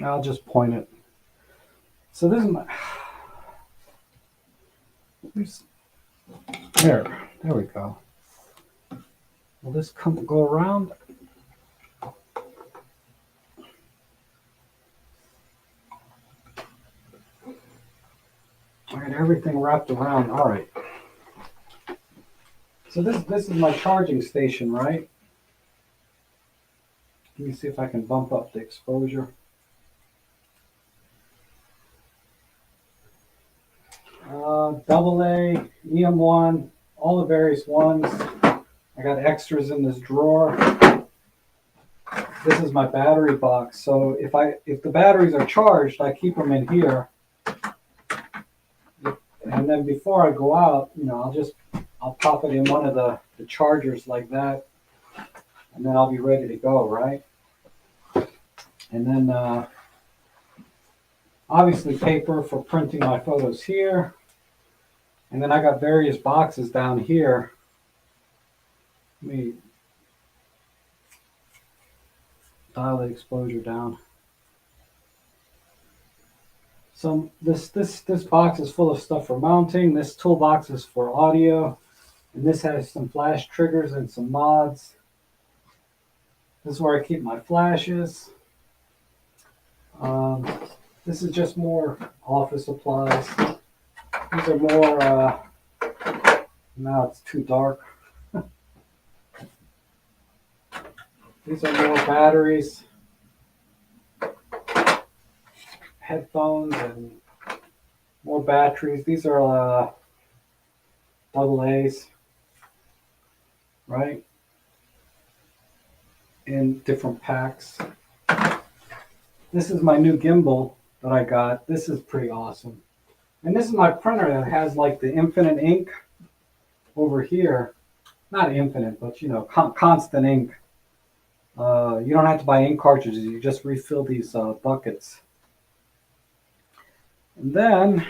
I'll just point it. So this is my. There we go. Will this go around? I got everything wrapped around. All right. So this is my charging station, right? Let me see if I can bump up the exposure. AA, EM1, all the various ones. I got extras in this drawer. This is my battery box. So if the batteries are charged, I keep them in here. And then before I go out, I'll pop it in one of the chargers like that, and then I'll be ready to go, right? And then obviously paper for printing my photos here. And then I got various boxes down here. Let me dial the exposure down. So this box is full of stuff for mounting. This toolbox is for audio. And this has some flash triggers and some mods. This is where I keep my flashes. This is just more office supplies. These are more, now it's too dark. These are more batteries, headphones, and more batteries. These are AA's, right? In different packs. This is my new gimbal that I got. This is pretty awesome. And this is my printer that has like the infinite ink over here. Not infinite, but constant ink. You don't have to buy ink cartridges. You just refill these buckets. And then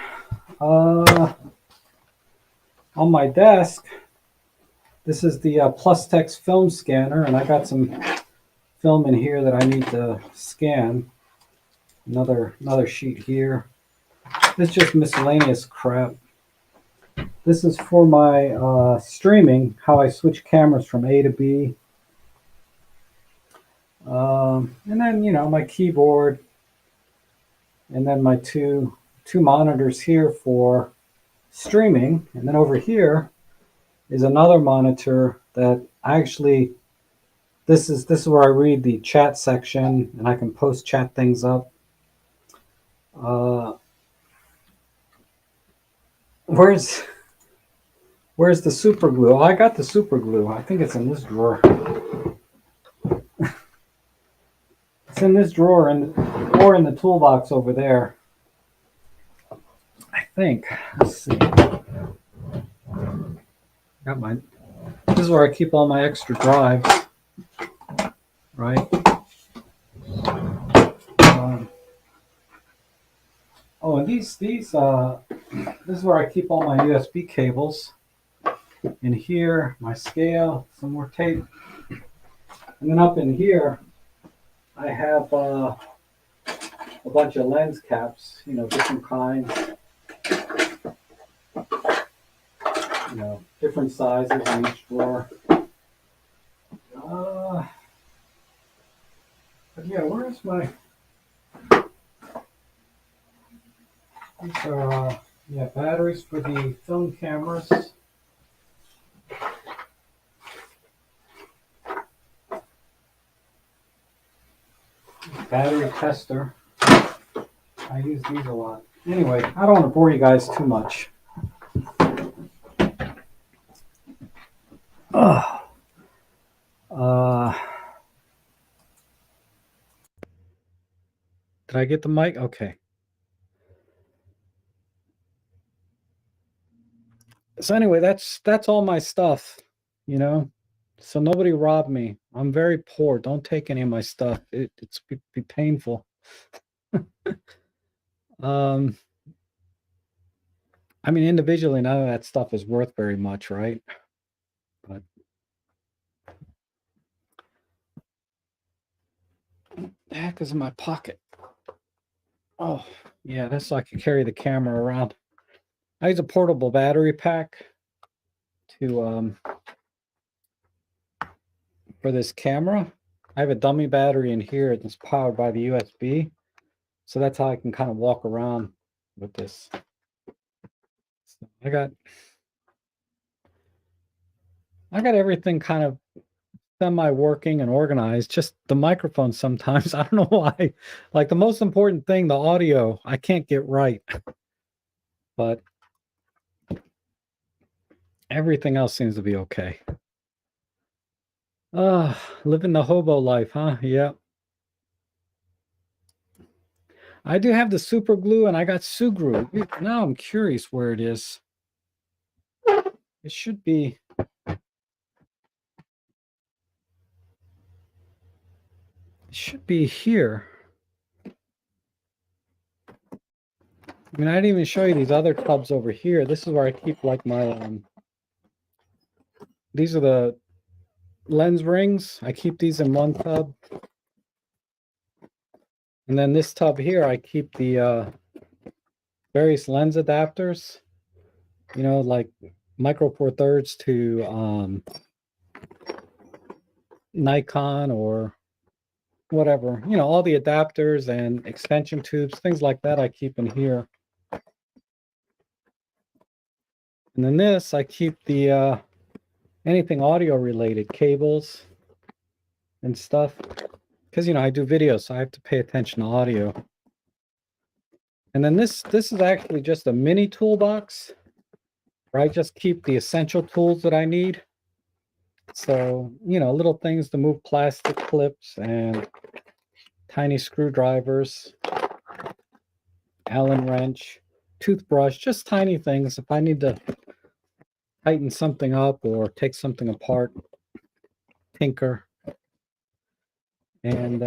on my desk, this is the PlusText film scanner, and I got some film in here that I need to scan. Another sheet here. It's just miscellaneous crap. This is for my streaming, how I switch cameras from A to B. And then, my keyboard, and then my two monitors here for streaming. And then over here is another monitor that I actually, this is where I read the chat section, and I can post chat things up. Where's the super glue? Oh, I got the super glue. I think it's in this drawer. It's in this drawer or in the toolbox over there. I think. Let's see. Got mine. This is where I keep all my extra drives. Right? And these this is where I keep all my USB cables. In here, my scale, some more tape. And then up in here, I have a bunch of lens caps, different kinds, different sizes in each drawer. But yeah, where's my... These are, batteries for the film cameras. Battery tester. I use these a lot. Anyway, I don't want to bore you guys too much. Did I get the mic? Okay. So anyway, that's all my stuff, So nobody robbed me. I'm very poor. Don't take any of my stuff. It's be painful. I mean, individually, none of that stuff is worth very much, right? But the heck is in my pocket? Oh, yeah, that's so I can carry the camera around. I use a portable battery pack to for this camera. I have a dummy battery in here that's powered by the USB. So that's how I can kind of walk around with this. So I got I got everything kind of semi-working and organized. Just the microphone sometimes, I don't know why. Like the most important thing, the audio, I can't get right. But everything else seems to be okay. Living the hobo life, huh? Yeah. I do have the super glue and I got Sugru. Now I'm curious where it is. It should be. It should be here. I mean, I didn't even show you these other tubs over here. This is where I keep like my these are the lens rings. I keep these in one tub. And then this tub here, I keep the various lens adapters, you know, like micro four thirds to Nikon or whatever, you know, all the adapters and extension tubes, things like that I keep in here. And then this, I keep the anything audio related, cables and stuff. Because, you know, I do videos, so I have to pay attention to audio. And then this is actually just a mini toolbox where I just keep the essential tools that I need. So, you know, little things to move plastic clips and tiny screwdrivers, Allen wrench, toothbrush, just tiny things. If I need to tighten something up or take something apart, tinker. And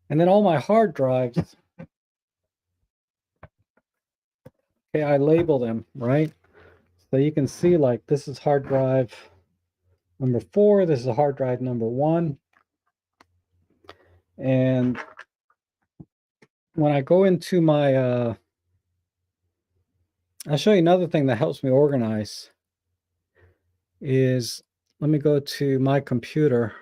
then all my hard drives, okay, I label them, right? So you can see like this is hard drive number 4, this is a hard drive number 1. And when I go into my I'll show you another thing that helps me organize is, let me go to my computer.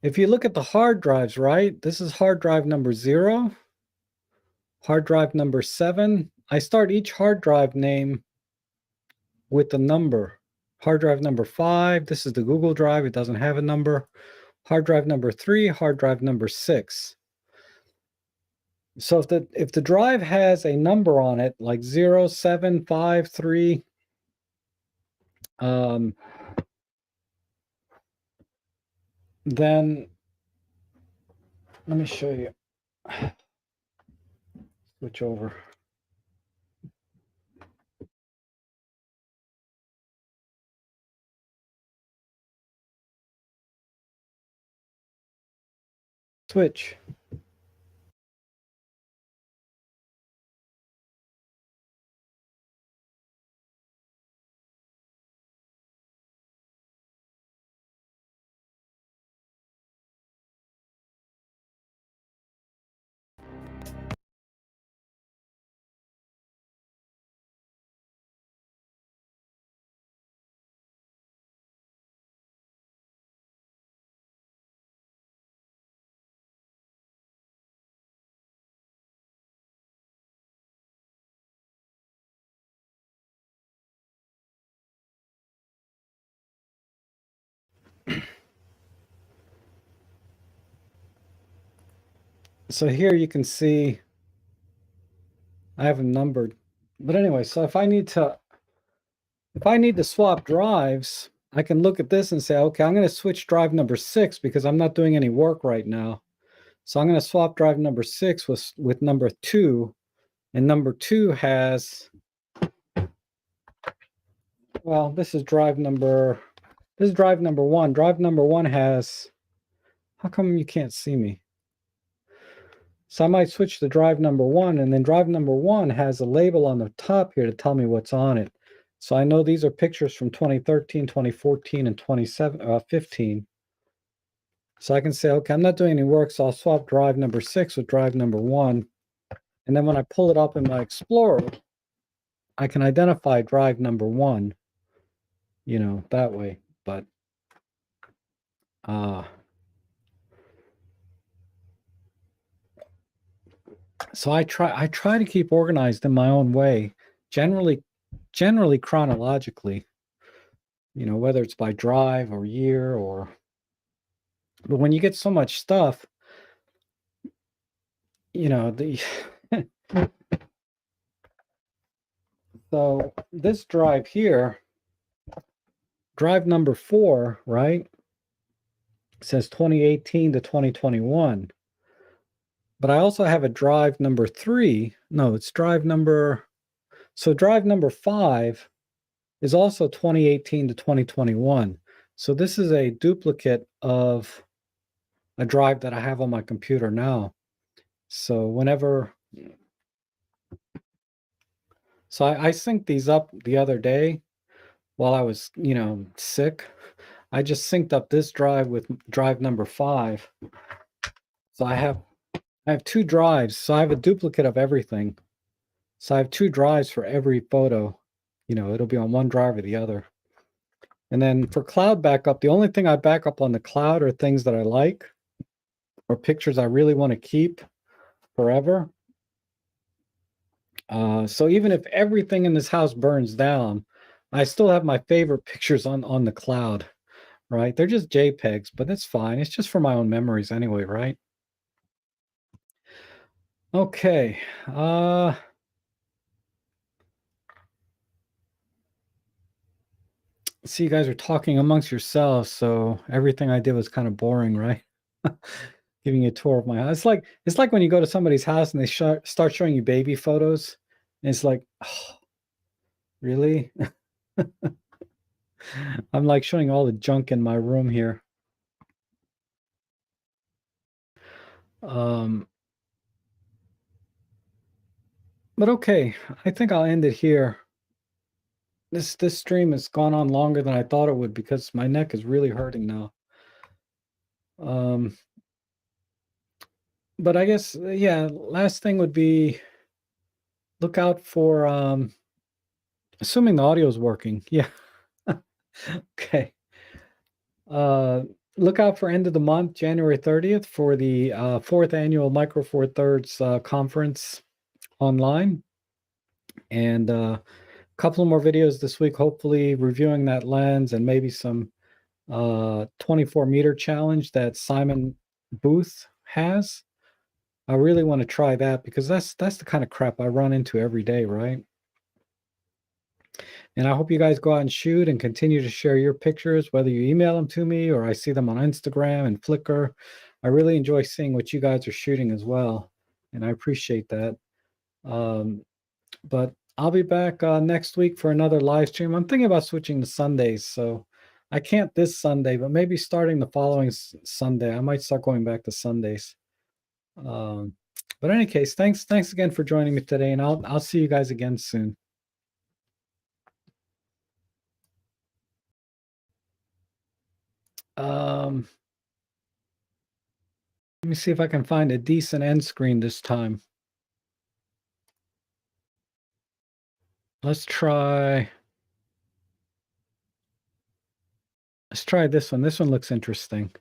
If you look at the hard drives, right? This is hard drive number 0, hard drive number 7. I start each hard drive name with the number. Hard drive number 5, this is the Google Drive, it doesn't have a number. Hard drive number 3, hard drive number 6. So if the drive has a number on it, like 0753, then let me show you. Switch over. Switch. So here you can see I have them numbered. But anyway, so if I need to swap drives, I can look at this and say, okay, I'm going to switch drive number 6 because I'm not doing any work right now. So I'm going to swap drive number 6 with number 2, and number 2 has, well, this is drive number 1. Drive number 1 has, how come you can't see me? So I might switch to drive number 1, and then drive number 1 has a label on the top here to tell me what's on it. So I know these are pictures from 2013, 2014, and 2015. So I can say, okay, I'm not doing any work, so I'll swap drive number 6 with drive number 1. And then when I pull it up in my Explorer, I can identify drive number 1, you know, that way. But so I try to keep organized in my own way. Generally, generally chronologically, whether it's by drive or year or, but when you get so much stuff, the so this drive here, drive number 4, right? It says 2018 to 2021. But I also have a drive number 3. No, it's drive number, so drive number 5 is also 2018 to 2021. So this is a duplicate of a drive that I have on my computer now. So I synced these up the other day while I was, sick. I just synced up this drive with drive number 5. So I have 2 drives. So I have a duplicate of everything. So I have 2 drives for every photo. It'll be on one drive or the other. And then for cloud backup, the only thing I back up on the cloud are things that I like or pictures I really want to keep forever. So even if everything in this house burns down, I still have my favorite pictures on the cloud, right? They're just JPEGs, but that's fine. It's just for my own memories anyway, right? Okay. See, you guys are talking amongst yourselves, so everything I did was kind of boring, right? Giving you a tour of my house. It's like when you go to somebody's house and they start showing you baby photos, and it's like, oh, really? I'm like showing all the junk in my room here. But okay, I think I'll end it here. This stream has gone on longer than I thought it would because my neck is really hurting now. But I guess, yeah, last thing would be look out for assuming the audio is working. Yeah. Okay. Look out for end of the month, January 30th, for the 4th annual Micro Four Thirds conference online. And a couple more videos this week, hopefully reviewing that lens and maybe some 24-meter challenge that Simon Booth has. I really want to try that because that's the kind of crap I run into every day, right? And I hope you guys go out and shoot and continue to share your pictures, whether you email them to me or I see them on Instagram and Flickr. I really enjoy seeing what you guys are shooting as well, and I appreciate that. But I'll be back next week for another live stream. I'm thinking about switching to Sundays, so I can't this Sunday, but maybe starting the following Sunday, I might start going back to Sundays. But in any case, thanks again for joining me today, and I'll see you guys again soon. Let me see if I can find a decent end screen this time. Let's try this one. This one looks interesting.